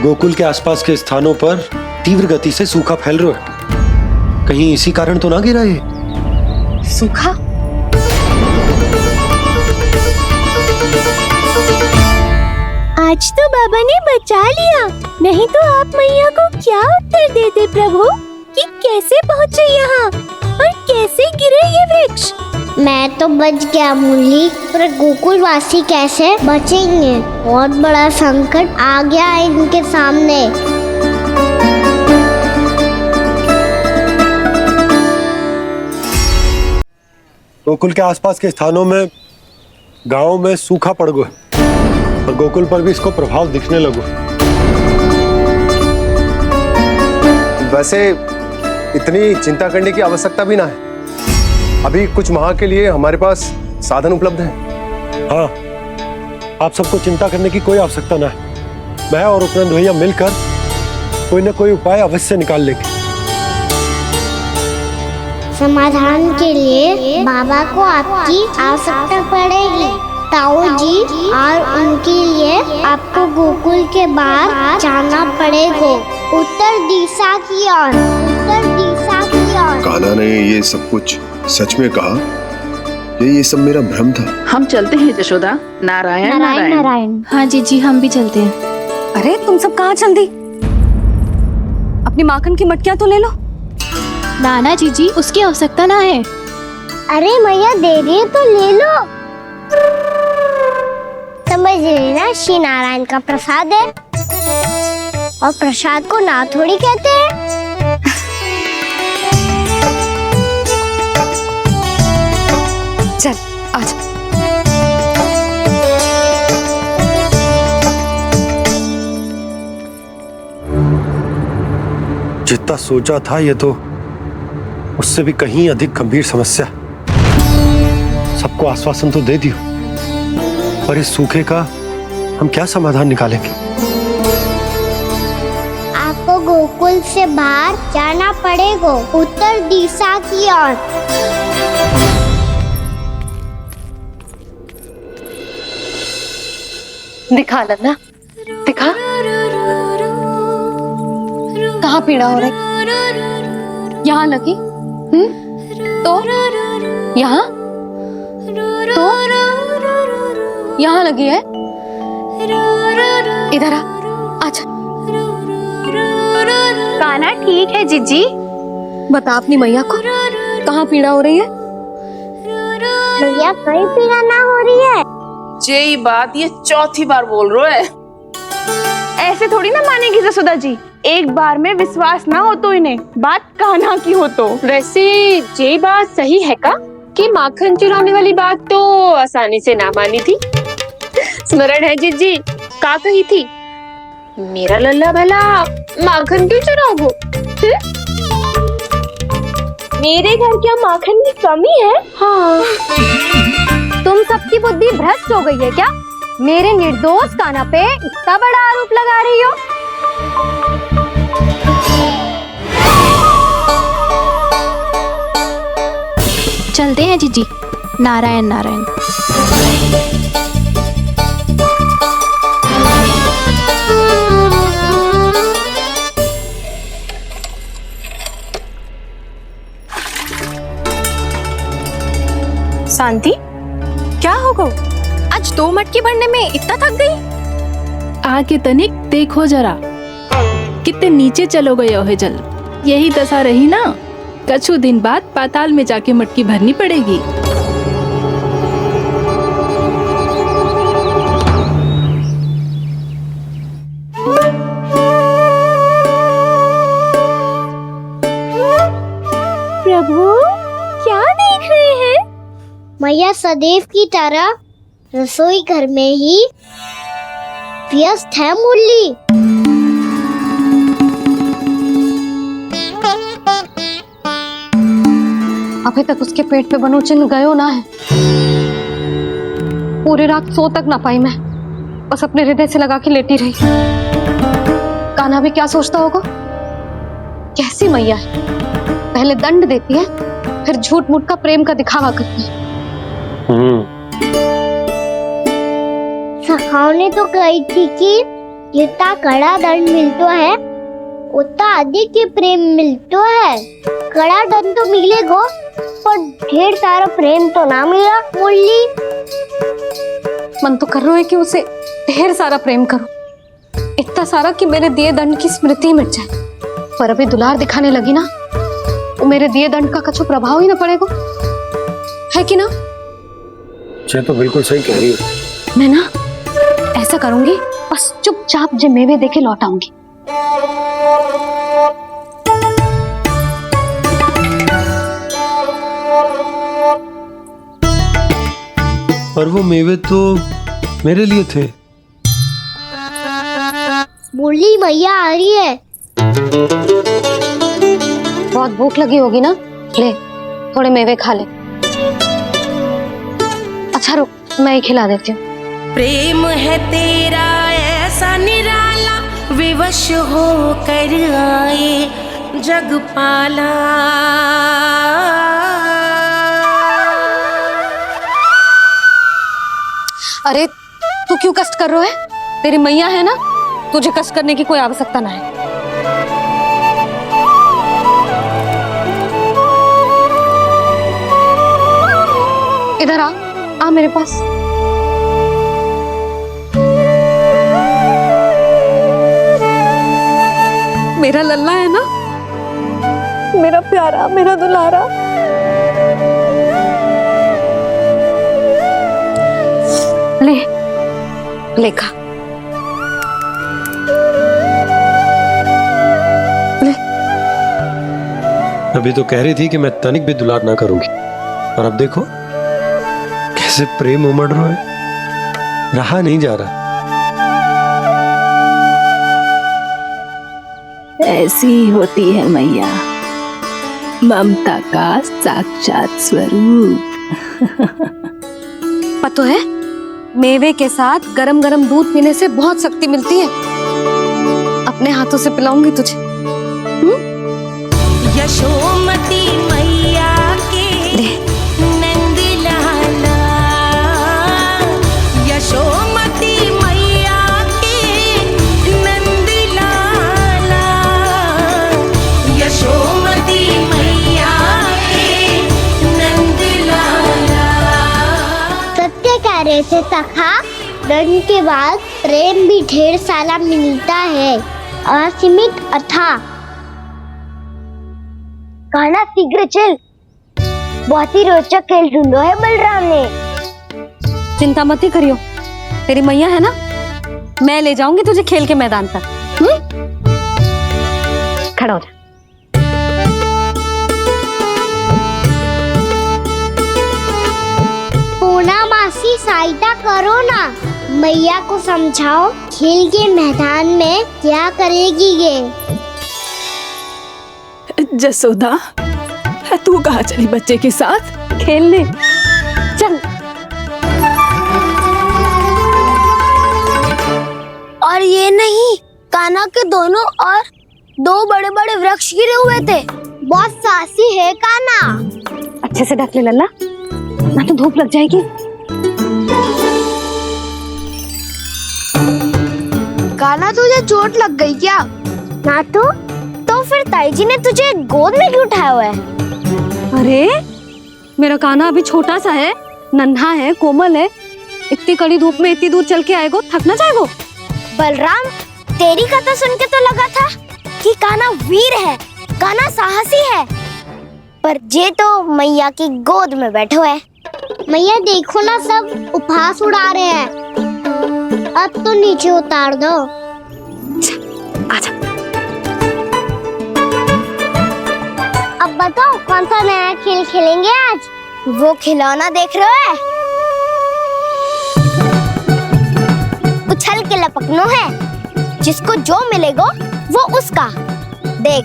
गोकुल के आसपास के स्थानों पर तीव्र गति से सूखा फैल रहा है। कहीं इसी कारण तो ना गिरा ये? सूखा? आज तो बाबा ने बचा लिया, नहीं तो आप मैया को क्या उत्तर देते प्रभु कि कैसे पहुँचे यहाँ और कैसे गिरे ये वृक्ष? मैं तो बच गया मुरली, पर गोकुल वासी कैसे बचेंगे? बहुत बड़ा संकट आ गया है इनके सामने। गोकुल के आसपास के स्थानों में, गांवों में सूखा पड़ गया और गोकुल पर भी इसको प्रभाव दिखने लगो। वैसे इतनी चिंता करने की आवश्यकता भी ना है। अभी कुछ माह के लिए हमारे पास साधन उपलब्ध है। हाँ, आप सबको चिंता करने की कोई आवश्यकता ना है। मैं और उपनंद भैया मिलकर कोई न कोई उपाय अवश्य निकाल लेंगे। समाधान के लिए बाबा को आपकी आवश्यकता पड़ेगी। ताऊ जी और उनके लिए आपको गोकुल के बाहर जाना पड़ेगा, उत्तर दिशा की ओर, उत्तर दिशा की ओर। कान्हा ने ये सब कुछ सच में कहा? ये सब मेरा भ्रम था। हम चलते हैं जशोदा। नारायण नारायण नारायण। हाँ जीजी, हम भी चलते हैं। अरे तुम सब कहाँ चल दी? अपनी माखन की मटकियाँ तो ले लो। नाना जीजी, उसकी आवश्यकता ना है। अरे मैया दे रही है तो ले लो। समझ लेना, श्री नारायण का प्रसाद है और प्रसाद को ना थोड़ी कहते हैं। चल आज। जितना सोचा था ये तो उससे भी कहीं अधिक गंभीर समस्या। सबको आश्वासन तो दे दियो, पर इस सूखे का हम क्या समाधान निकालेंगे? आपको गोकुल से बाहर जाना पड़ेगा, उत्तर दिशा की ओर। दिखा लल्ला, दिखा। कहाँ पीड़ा हो रही? यहाँ लगी? तो यहाँ? तो यहाँ लगी है? इधर आ, आजा। कान्हा ठीक है जीजी। बता अपनी मैया को कहाँ पीड़ा हो रही है? मैया कहीं पीड़ा ना हो रही है। यही बात ये चौथी बार बोल रहे है। ऐसे थोड़ी ना मानेगी जसोदा जी, एक बार में विश्वास ना हो तो इन्हें, बात कान्हा की हो तो। वैसे ये बात सही है का कि माखन चुराने वाली बात तो आसानी से ना मानी थी। स्मरण है जीजी, का कही थी? मेरा लल्ला भला माखन क्यों चुराओगो? मेरे घर क्या माखन की कमी है? हाँ। तुम सबकी बुद्धि भ्रष्ट हो गई है क्या? मेरे निर्दोष कान्हा पे इतना बड़ा आरोप लगा रही हो? चलते हैं जीजी। नारायण नारायण। शांति, क्या होगा? आज 2 मटकी भरने में इतना थक गई? आके तनिक देखो जरा, कितने नीचे चलो गए हो जल। यही दशा रही ना, कछु दिन बाद पाताल में जाके मटकी भरनी पड़ेगी। प्रभु क्या देख रहे हैं? मैया सदैव की तरह रसोई घर में ही व्यस्त है मुरली। अभी तक उसके पेट पे बनो चिन्ह गयो ना है। पूरी रात सो तक ना पाई मैं, बस अपने हृदय से लगा के लेटी रही। कान्हा भी क्या सोचता होगा? कैसी मैया है, पहले दंड देती है, फिर झूठ मूठ का प्रेम का दिखावा करती है। सखाओ ने तो कही थी कि जितना कड़ा दंड मिलतो है उतना अधिक ही प्रेम मिलतो है। कड़ा दंड तो मिलेगा पर ढेर सारा प्रेम तो ना मिला मुरली। मन तो कर रहा है कि उसे ढेर सारा प्रेम करूं, इतना सारा कि मेरे दिए दंड की स्मृति मिट जाए। पर अभी दुलार दिखाने लगी ना, वो मेरे दिए दंड का कछु प्रभाव ही ना पड़ेगा, है कि ना? ये तो बिल्कुल सही कह रही हो। मैं ना ऐसा करूंगी, बस चुपचाप जे मेवे देके लौट आऊंगी। पर वो मेवे तो मेरे लिए थे। मुरली मैया आ रही है। बहुत भूख लगी होगी ना, ले थोड़े मेवे खा ले। अच्छा रुक, मैं ही खिला देती हूँ। प्रेम है तेरा ऐसा निराला, विवश हो कर आए जगपाला। अरे तू क्यों कष्ट कर रहा है? तेरी मैया है ना, तुझे कष्ट करने की कोई आवश्यकता ना है। इधर आ मेरे पास। मेरा लल्ला है ना, मेरा प्यारा, मेरा दुलारा। ले खा। अभी तो कह रही थी कि मैं तनिक भी दुलार ना करूंगी, और अब देखो कैसे प्रेम उमड़ रहा है, रहा नहीं जा रहा। ऐसी ही होती है मैया, ममता का साक्षात स्वरूप। पता है, मेवे के साथ गरम गरम दूध पीने से बहुत शक्ति मिलती है। अपने हाथों से पिलाऊंगी तुझे। यशोमती मैया के नंद लाला, यशोमती मैया के नंद लाला, यशोमती मैया के नंद लाला। सत्य कह रहे थे सखा, दंड के बाद प्रेम भी ढेर सारा मिलता है, असीमित अथाह। कान्हा शीघ्र चल, बहुत ही रोचक खेल ढूंढो है बलराम ने। चिंता मत ही करियो, तेरी मैया है ना, मैं ले जाऊंगी तुझे खेल के मैदान तक। खड़ा हो जा। पूना मासी सहायता करो ना, मैया को समझाओ खेल के मैदान में क्या करेगी ये। जसोदा, तू कहाँ चली बच्चे के साथ? खेलने चल। और ये नहीं, कान्हा के दोनों और 2 बड़े बड़े वृक्ष गिरे हुए थे। बहुत साहसी है कान्हा। अच्छे से ढक ले लल्ला, ना तो धूप लग जाएगी। कान्हा तुझे चोट लग गई क्या? ना तो फिर ताई जी ने तुझे गोद में क्यों उठाया हुआ है? अरे मेरा कान्हा अभी छोटा सा है, नन्हा है, कोमल है, इतनी कड़ी धूप में इतनी दूर चल के आएगो, थक ना जाएगो? बलराम, तेरी कथा सुन के तो लगा था कि कान्हा वीर है, कान्हा साहसी है, पर जे तो मैया की गोद में बैठो है। मैया देखो ना, सब उपहास उड़ा रहे हैं। अब तो नीचे उतार दो। आजा। अब बताओ कौन सा नया खेल खेलेंगे आज? वो खिलौना देख रहे हो? उछल के लपकनो है, जिसको जो मिलेगा वो उसका। देख।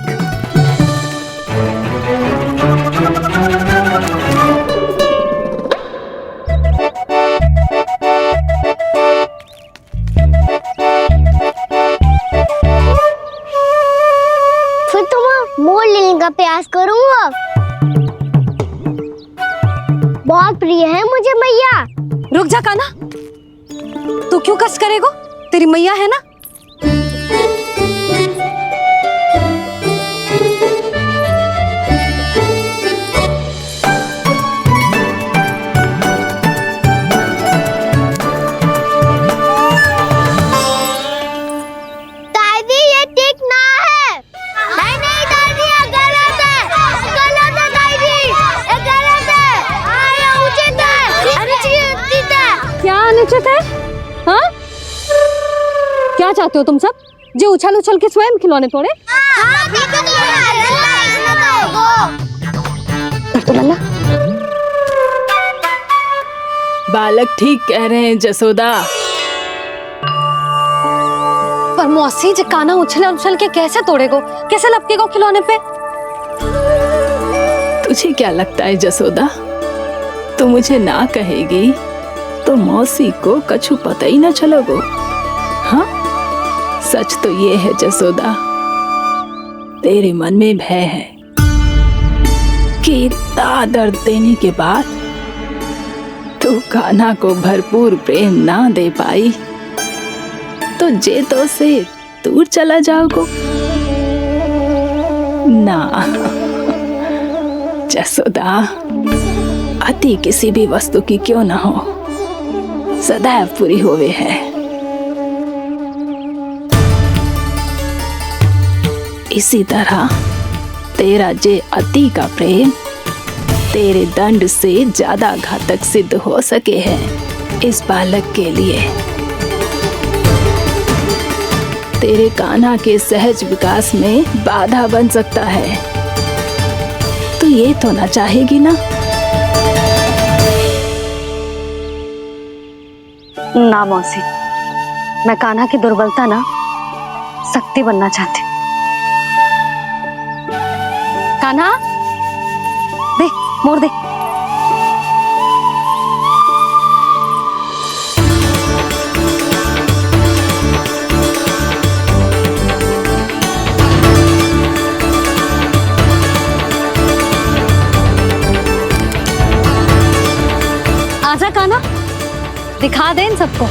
फिर तुम मोर लेने का प्रयास करूंगा। बहुत प्रिय है मुझे मैया। रुक जा कान्हा, तू क्यों कष्ट करेगो? तेरी मैया है ना। दादी ये ठीक ना है। नहीं दादी, ये गलत है। गलत है दादी, ये गलत है। ये उचित है, अनुचित है। क्या अनुचित है? हाँ? क्या चाहते हो तुम सब? जो उछल उछल के स्वयं खिलौने तोड़े? तो लल्ला, बालक ठीक कह रहे हैं जसोदा। पर मौसी, जो कान्हा उछल उछल के कैसे तोड़ेगो, कैसे लपकेगो खिलौने पे? तुझे क्या लगता है जसोदा, तू मुझे ना कहेगी तो मौसी को कछु पता ही ना चलोगो? हाँ, सच तो ये है जसोदा, तेरे मन में भय है कि इतना दर्द देने के बाद तू कान्हा को भरपूर प्रेम ना दे पाई तो जेतो से दूर चला जाओगो ना। जसोदा, अति किसी भी वस्तु की क्यों ना हो, सदैव पूरी होवे है। इसी तरह तेरा जे अति का प्रेम तेरे दंड से ज्यादा घातक सिद्ध हो सके है इस बालक के लिए। तेरे कान्हा के सहज विकास में बाधा बन सकता है। तो ये तो ना चाहेगी ना? ना मौसी, मैं कान्हा की दुर्बलता ना शक्ति बनना चाहती हूँ। कान्हा, दे मोड़ दे। आजा कान्हा, दिखा दे इन सबको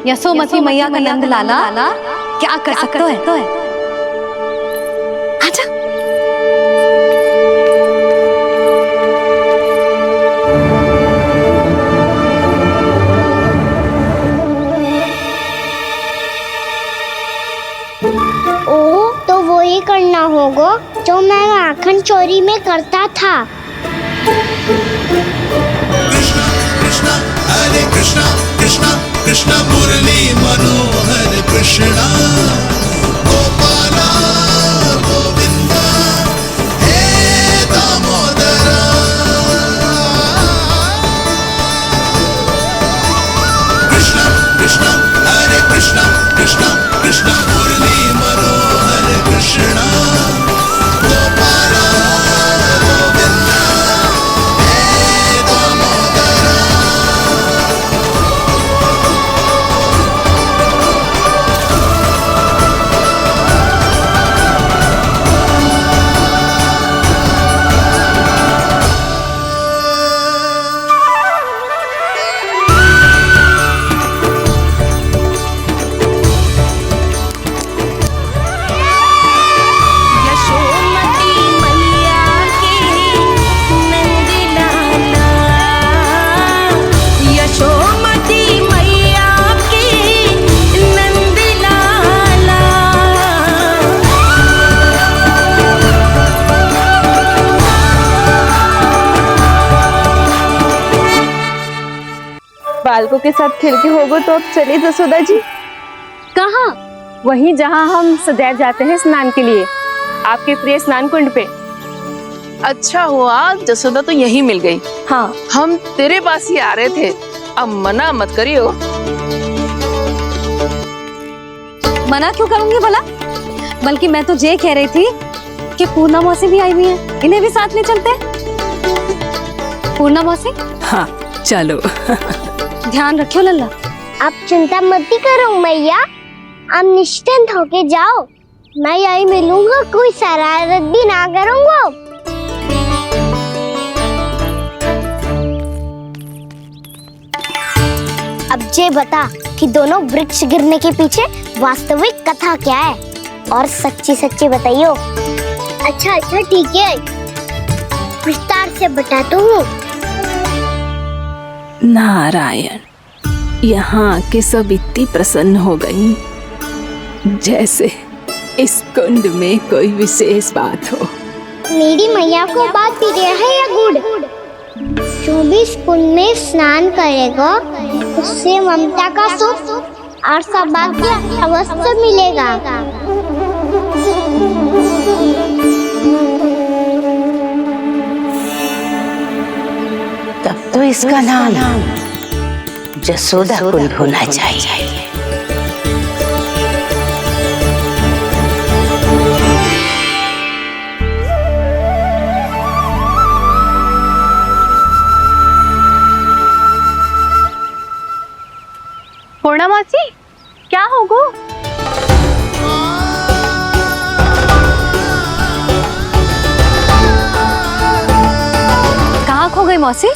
यशोमती मैया का नंद लाला क्या कर सकता है। आजा। ओ, तो वो ही करना होगा जो मैं माखन चोरी में करता था। कृष्णा हरे कृष्णा कृष्णा कृष्णा मुरली मनोहर कृष्णा गोपाला गोविंदा हे दामोदरा। कृष्णा कृष्णा हरे कृष्णा कृष्णा कृष्णा मुरली मनोहर कृष्णा गोपाला गोविंदा बालकों के साथ खेल के होगो तो अब चले जसोदा जी। कहाँ? वहीं जहाँ हम सदैव जाते हैं स्नान के लिए, आपके प्रिय स्नान कुंड पे। अच्छा हुआ जसोदा तो यहीं मिल गई। हाँ, हम तेरे पास ही आ रहे थे, अब मना मत करियो। मना क्यों करूंगी भला? बल्कि मैं तो ये कह रही थी कि पूर्णा मौसी भी आई हुई है, इन्हें भी साथ ले चलते हैं। पूर्णा मौसी, हाँ चलो। ध्यान रखियो लल्ला। आप चिंता मत करो मैया, आप निश्चिंत होके जाओ, मैं यही मिलूंगा, कोई शरारत भी ना करूंगा। अब ये बता कि दोनों वृक्ष गिरने के पीछे वास्तविक कथा क्या है, और सच्ची सच्ची बताइयो। अच्छा अच्छा ठीक है, विस्तार से बताता हूँ। नारायण, यहाँ के सब इतनी प्रसन्न हो गई जैसे इस कुंड में कोई विशेष बात हो। मेरी मैया को बात प्रिय है या गुड़? जो भी इस कुंड में स्नान करेगा उससे ममता का सुख और सौभाग्य अवश्य मिलेगा। तब तो इसका नाम जसोदा कुंड होना चाहिए। पूर्णा मौसी, क्या होगो? कहाँ खो गई मौसी?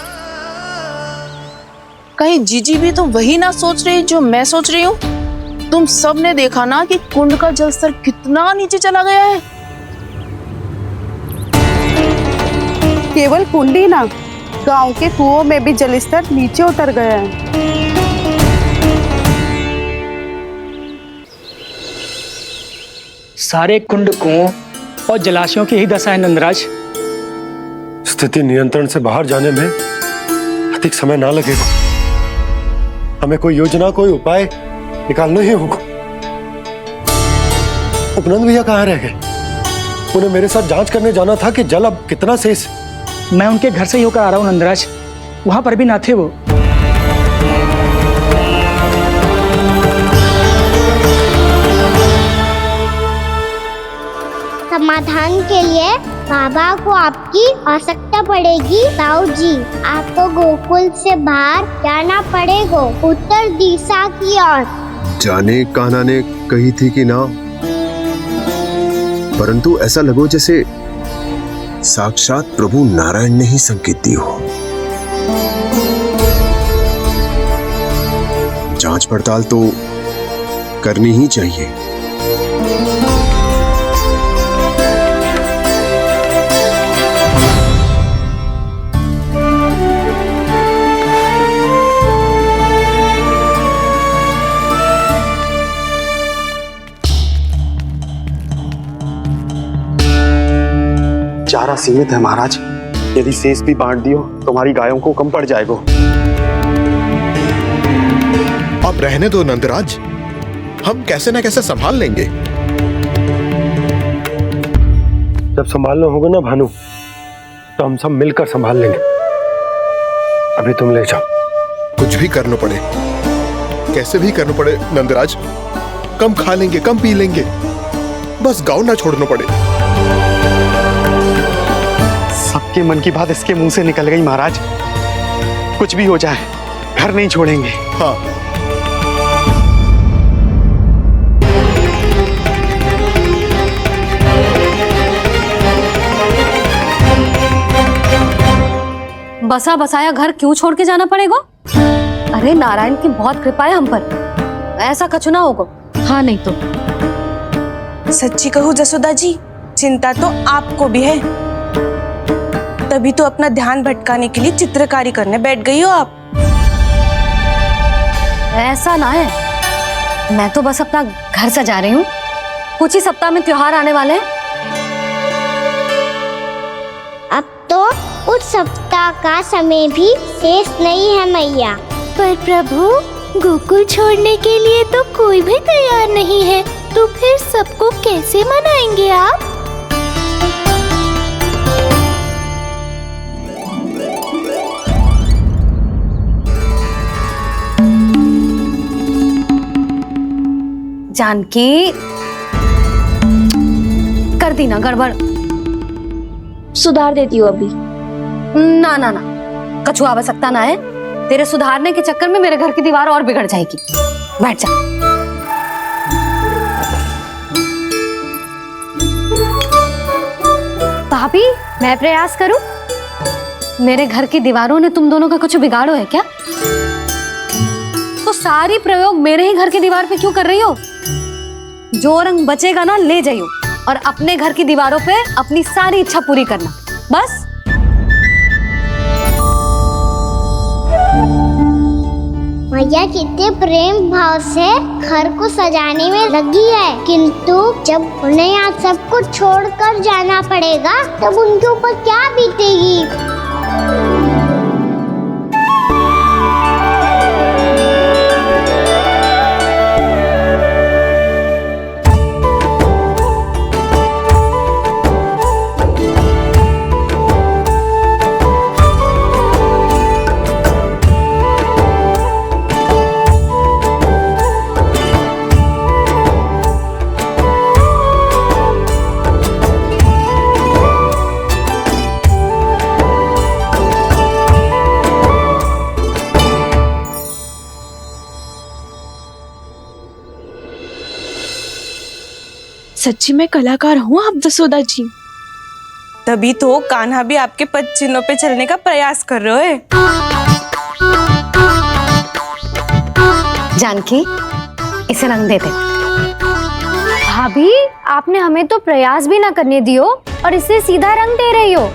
कहीं जीजी भी तो वही ना सोच रही जो मैं सोच रही हूँ? तुम सब ने देखा ना कि कुंड का जलस्तर कितना नीचे चला गया है। केवल कुंड ही ना, गांव के कुओं में भी जलस्तर नीचे उतर गया है। सारे कुंड, कुओं और जलाशयों की ही दशा है नंदराज। स्थिति नियंत्रण से बाहर जाने में अधिक समय ना लगेगा। हमें कोई योजना, कोई उपाय निकालना ही होगा। उपनंद भैया कहाँ रह गए? उन्हें मेरे साथ जांच करने जाना था कि जल अब कितना शेष। मैं उनके घर से ही होकर आ रहा हूँ नंदराज, वहां पर भी ना थे वो। समाधान के लिए बाबा को आपकी आवश्यकता पड़ेगी। ताऊ जी, आपको गोकुल से बाहर जाना पड़ेगा, उत्तर दिशा की ओर। जाने कान्हा ने कही थी कि ना, परंतु ऐसा लगो जैसे साक्षात प्रभु नारायण ने ही संकेत दी हो। जांच पड़ताल तो करनी ही चाहिए। चारा सीमित है महाराज, यदि शेष भी बांट दियो तो हमारी गायों को कम पड़ जाएगा। अब रहने दो नंदराज, हम कैसे न कैसे संभाल लेंगे। जब संभालना होगा ना भानु, तो हम सब मिलकर संभाल लेंगे। अभी तुम ले जाओ। कुछ भी करना पड़े, कैसे भी करना पड़े नंदराज, कम खा लेंगे, कम पी लेंगे, बस गाँव ना छोड़ना पड़े। सबके मन की बात इसके मुंह से निकल गई महाराज। कुछ भी हो जाए घर नहीं छोड़ेंगे। हाँ, बसा बसाया घर क्यों छोड़ के जाना पड़ेगा? अरे नारायण की बहुत कृपा है हम पर, ऐसा कछु ना होगा। हाँ नहीं तो सच्ची कहूँ जसोदा जी, चिंता तो आपको भी है, तभी तो अपना ध्यान भटकाने के लिए चित्रकारी करने बैठ गई हो आप। ऐसा ना है, मैं तो बस अपना घर सजा रही हूँ। कुछ ही सप्ताह में त्योहार आने वाले हैं। अब तो उस सप्ताह का समय भी शेष नहीं है मैया। पर प्रभु, गोकुल छोड़ने के लिए तो कोई भी तैयार नहीं है, तो फिर सबको कैसे मनाएंगे आप? जानकी, कर दी ना गड़बड़। सुधार देती हूँ अभी। ना ना ना, कछु आवश्यकता ना है। तेरे सुधारने के चक्कर में मेरे घर की दीवार और बिगड़ जाएगी। बैठ जा। भाभी, मैं प्रयास करूं? मेरे घर की दीवारों ने तुम दोनों का कुछ बिगाड़ो है क्या? तो सारी प्रयोग मेरे ही घर की दीवार पे क्यों कर रही हो? जो रंग बचेगा ना ले जाइयो, और अपने घर की दीवारों पे अपनी सारी इच्छा पूरी करना, बस। मैया कितने प्रेम भाव से घर को सजाने में लगी है, किंतु जब उन्हें यहाँ सब कुछ छोड़कर जाना पड़ेगा तब उनके ऊपर क्या बीतेगी? सच्ची में कलाकार हूँ आप जसोदा जी। तभी तो कान्हा भी आपके पद चिन्हों पे चलने का प्रयास कर रहे हैं। जानकी, इसे रंग देते। भाभी, आपने हमें तो प्रयास भी ना करने दियो और इसे सीधा रंग दे रही हो,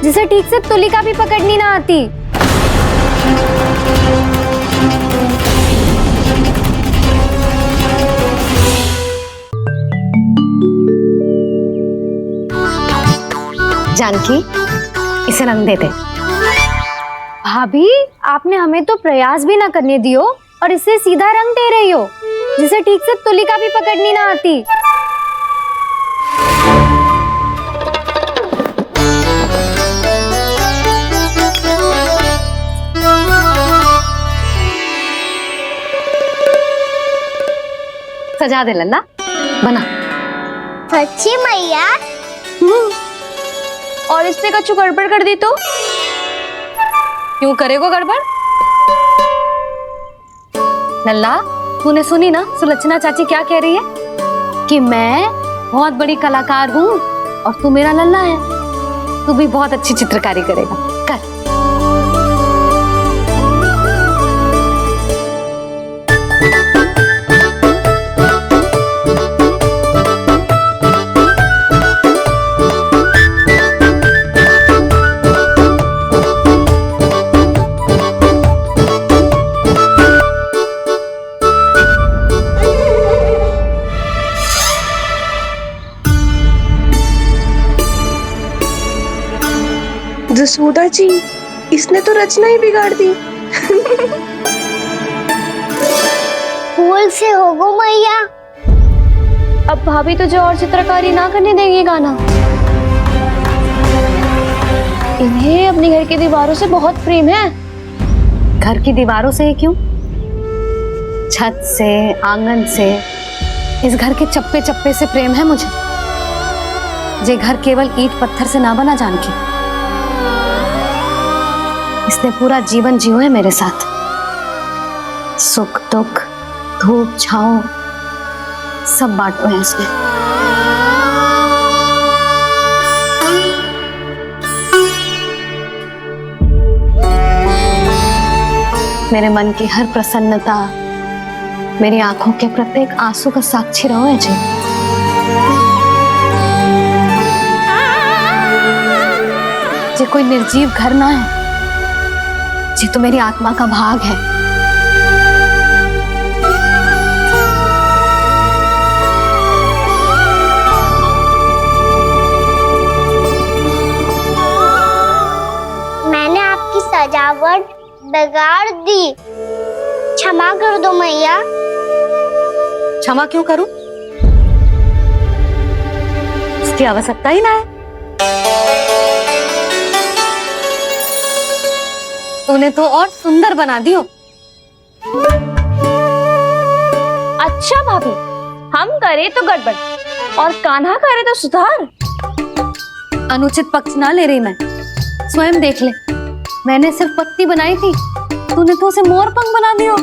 जिसे ठीक से तुलिका भी पकड़नी ना आती। जानकी, इसे रंग देते। भाभी, आपने हमें तो प्रयास भी ना करने दियो और इसे सीधा रंग दे रही हो, जिसे ठीक से तुलिका भी पकड़नी ना आती। सजा दे लल्ला, बना। सच्ची मैया? और इसने कछु गड़बड़ कर दी तो? क्यों करेगो गड़बड़? लल्ला, तूने सुनी ना सुलक्षणा चाची क्या कह रही है? कि मैं बहुत बड़ी कलाकार हूँ और तू मेरा लल्ला है। तू भी बहुत अच्छी चित्रकारी करेगा, कर। जसोदा जी, इसने तो रचना ही बिगाड़ दी। फूल से होगो मैया। अब भाभी तुझे और चित्रकारी ना करने देंगे गाना। इन्हें अपने घर की दीवारों से बहुत प्रेम है। घर की दीवारों से क्यों? छत से, आंगन से, इस घर के चप्पे चप्पे से प्रेम है मुझे। ये घर केवल ईंट पत्थर से ना बना जानकी। इसने पूरा जीवन जियो है मेरे साथ। सुख दुख, धूप छाँव सब बांटो है इसने। मेरे मन की हर प्रसन्नता, मेरी आंखों के प्रत्येक आंसू का साक्षी रहो है जी। ये कोई निर्जीव घर ना है, ये तो मेरी आत्मा का भाग है। मैंने आपकी सजावट बिगाड़ दी। क्षमा कर दो मैया। क्षमा क्यों करूं? उसकी आवश्यकता ही ना है। तूने तो और सुंदर बना दियो। अच्छा भाभी, हम करे तो गड़बड़ और कान्हा करे तो सुधार। अनुचित पक्ष ना ले रही मैं, स्वयं देख ले। मैंने सिर्फ पत्ती बनाई थी, तूने तो उसे मोर पंख बना दियो।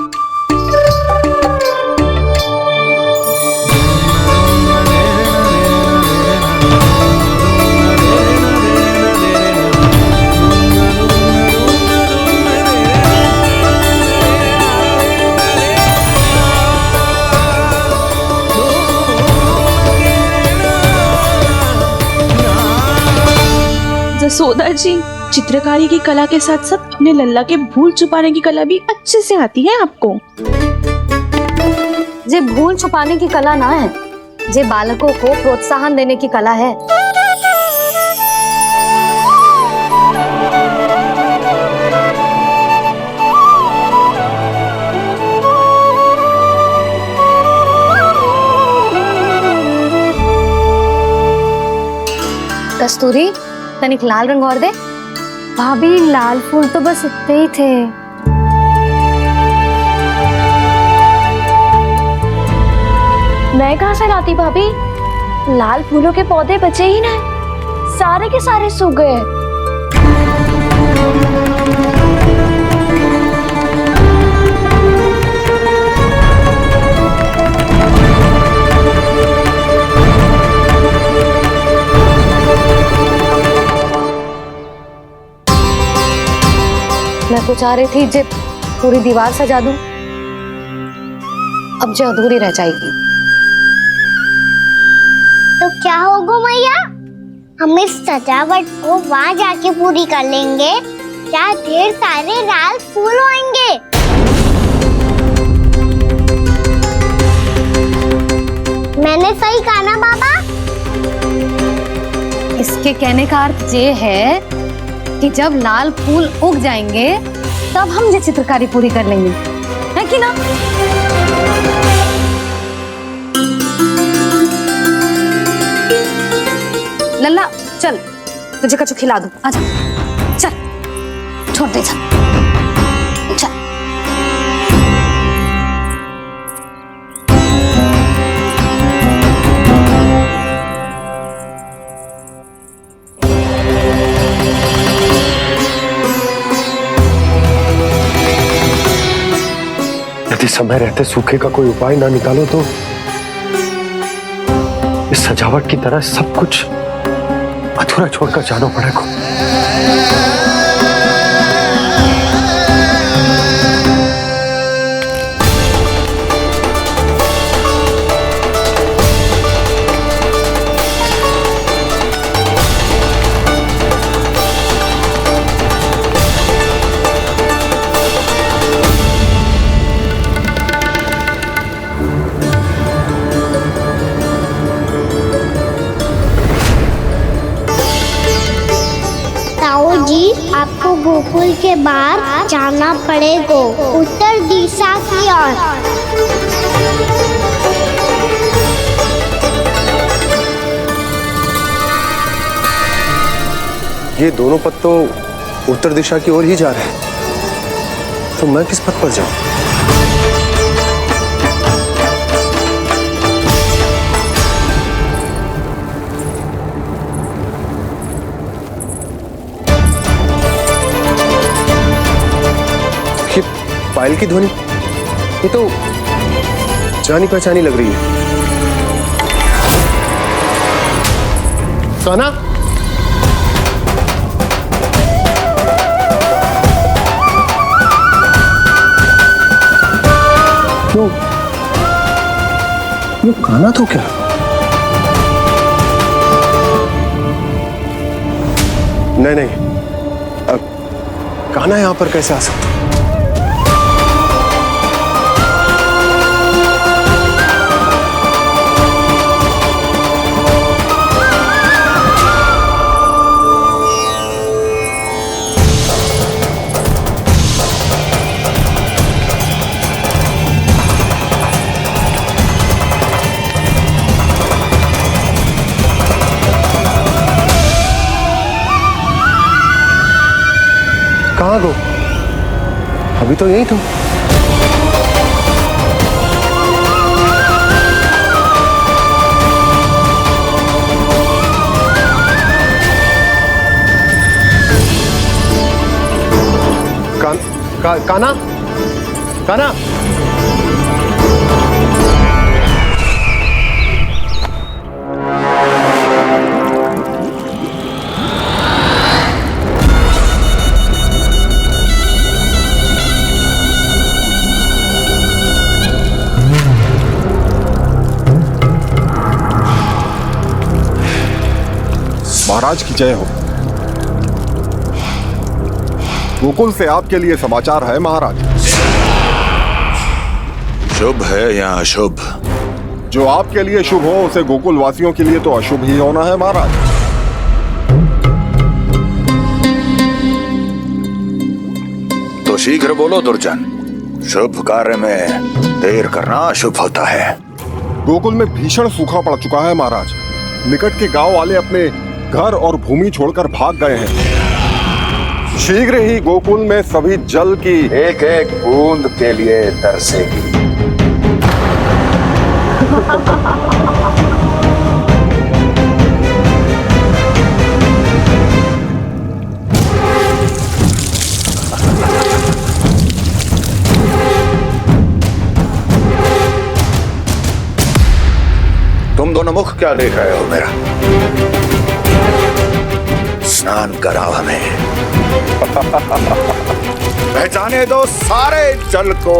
जसोदा जी, चित्रकारी की कला के साथ साथ अपने लल्ला के भूल छुपाने की कला भी अच्छे से आती है आपको। जे भूल छुपाने की कला ना है, जे बालकों को प्रोत्साहन देने की कला है। कस्तूरी, तनिक लाल रंग और दे। भाभी, लाल फूल तो बस इतने ही थे। मैं कहाँ से लाती भाभी? लाल फूलों के पौधे बचे ही नहीं, सारे के सारे सूख गए। मैं तो चाह रही थी जे पूरी दीवार सजा दूं, अब जो अधूरी रह जाएगी। तो क्या होगा मैया? हम इस सजावट को वहाँ जाके पूरी कर लेंगे, क्या ढेर सारे लाल फूल होंगे। मैंने सही कहा ना बाबा? इसके कहने का अर्थ ये है कि जब लाल फूल उग जाएंगे तब हम ये चित्रकारी पूरी कर लेंगे, है कि ना? लल्ला चल, तुझे कछु खिला दूं, आजा। चल, छोड़ दे, चल चल। यदि समय रहते सूखे का कोई उपाय ना निकालो तो इस सजावट की तरह सब कुछ अधूरा छोड़कर जाना पड़ेगा। जी, आपको गोकुल के बाहर जाना पड़ेगा, उत्तर दिशा की ओर। ये दोनों पथ तो उत्तर दिशा की ओर ही जा रहे हैं, तो मैं किस पथ पर जाऊं? पायल की ध्वनि, ये तो जानी पहचानी लग रही है। कान्हा, क्यों? ये कान्हा तो क्या? नहीं नहीं, अब कान्हा यहां पर कैसे आ सकता? अभी तो यही तुम। काना काना महाराज की जय हो। गोकुल से आपके लिए समाचार है महाराज। शुभ है या अशुभ? जो आपके लिए शुभ हो उसे गोकुल वासियों के लिए तो अशुभ ही होना है महाराज। तो शीघ्र बोलो दुर्जन, शुभ कार्य में देर करना अशुभ होता है। गोकुल में भीषण सूखा पड़ चुका है महाराज। निकट के गांव वाले अपने घर और भूमि छोड़कर भाग गए हैं। शीघ्र ही गोकुल में सभी जल की एक एक बूंद के लिए तरसेगी। तुम दोनों मुख क्या देख रहे हो मेरा? स्नान कराओ हमें। पहचाने दो सारे जल को।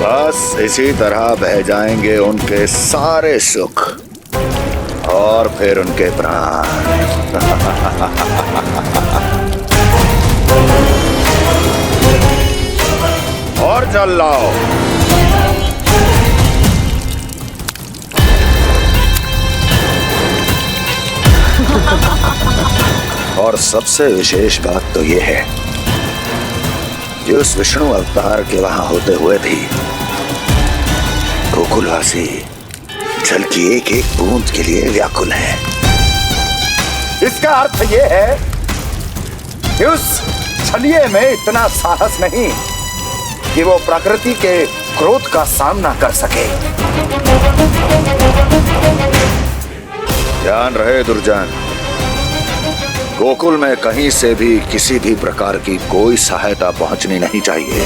बस इसी तरह बह जाएंगे उनके सारे सुख और फिर उनके प्राण। और जल लाओ। और सबसे विशेष बात तो यह है कि उस विष्णु अवतार के वहां होते हुए भी गोकुलवासी जल की एक एक बूंद के लिए व्याकुल हैं। इसका अर्थ यह है कि उस छलिए में इतना साहस नहीं कि वो प्रकृति के क्रोध का सामना कर सके। ध्यान रहे दुर्जन, गोकुल में कहीं से भी किसी भी प्रकार की कोई सहायता पहुंचनी नहीं चाहिए।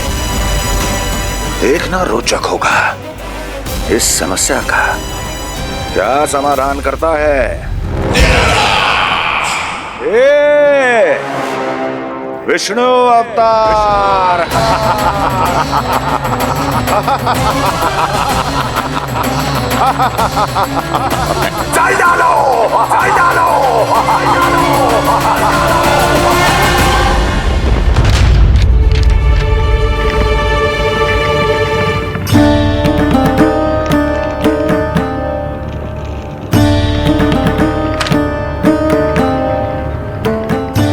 देखना रोचक होगा इस समस्या का क्या समाधान करता है। विष्णु अवतार। जल डालो, जल डालो।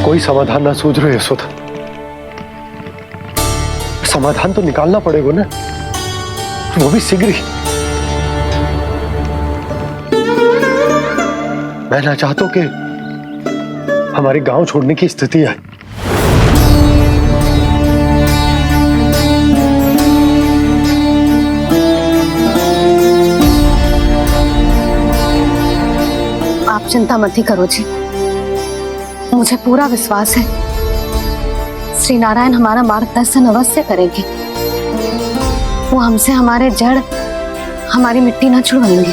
कोई समाधान ना सूझ रहे यशोदा। समाधान तो निकालना पड़ेगा ना, वो भी शीघ्र ही। मैं ना चाहता कि हमारे गांव छोड़ने की स्थिति आए। आप चिंता मत ही करो जी, मुझे पूरा विश्वास है श्री नारायण हमारा मार्गदर्शन अवश्य करेंगे। वो हमसे हमारे जड़, हमारी मिट्टी न छुड़वाएंगे।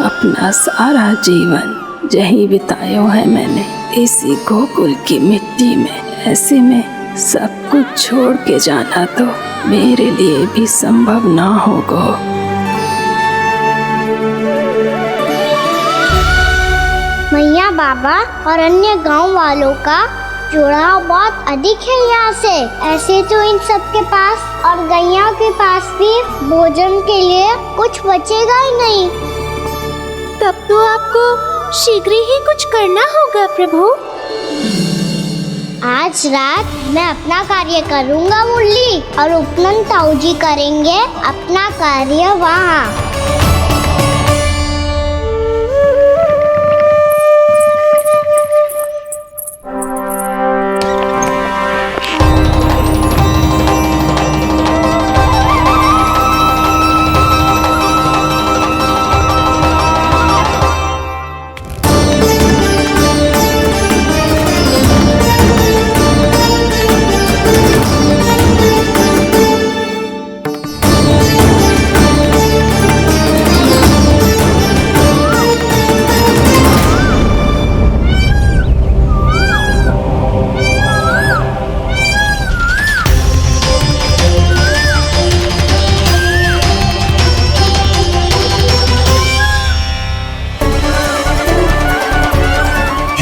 अपना सारा जीवन यही बितायो है मैंने, इसी गोकुल की मिट्टी में। ऐसे में सब कुछ छोड़ के जाना तो मेरे लिए भी संभव ना होगा। मैया बाबा और अन्य गांव वालों का जुड़ाव बहुत अधिक है यहाँ से। ऐसे तो इन सब के पास और गैया के पास भी भोजन के लिए कुछ बचेगा ही नहीं। तब तो आपको शीघ्र ही कुछ करना होगा प्रभु। आज रात मैं अपना कार्य करूँगा मुरली, और उपनंद ताऊ जी करेंगे अपना कार्य वहाँ।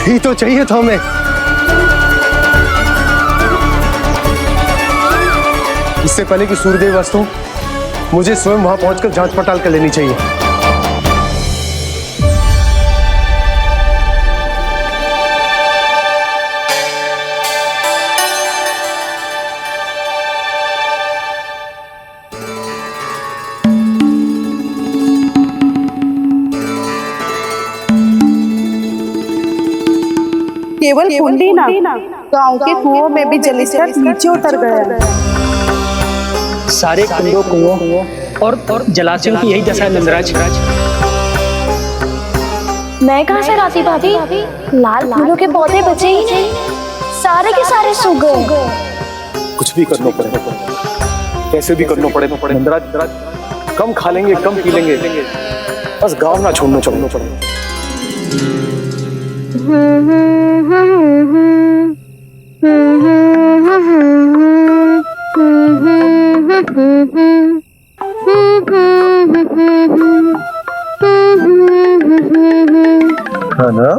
यही तो चाहिए था हमें। इससे पहले कि सूर्यदेव वस्तु, मुझे स्वयं वहां पहुंचकर जांच पड़ताल कर लेनी चाहिए। केवल कुंडी ना, गांव के कुओं में भी जलस्तर नीचे उतर गया। सारे कुओं और जलाशयों की यही दशा है नंदराज। मैं कहाँ से लाती भाभी? लाल फूलों के पौधे बचे ही नहीं, सारे के सारे सूख गए। कुछ भी करना पड़ेगा, कैसे भी करना पड़ेगा नंदराज। कम खा लेंगे, कम पी लेंगे, बस गांव ना छोड़ना पड़ेगा। है ना?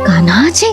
कान्हा जी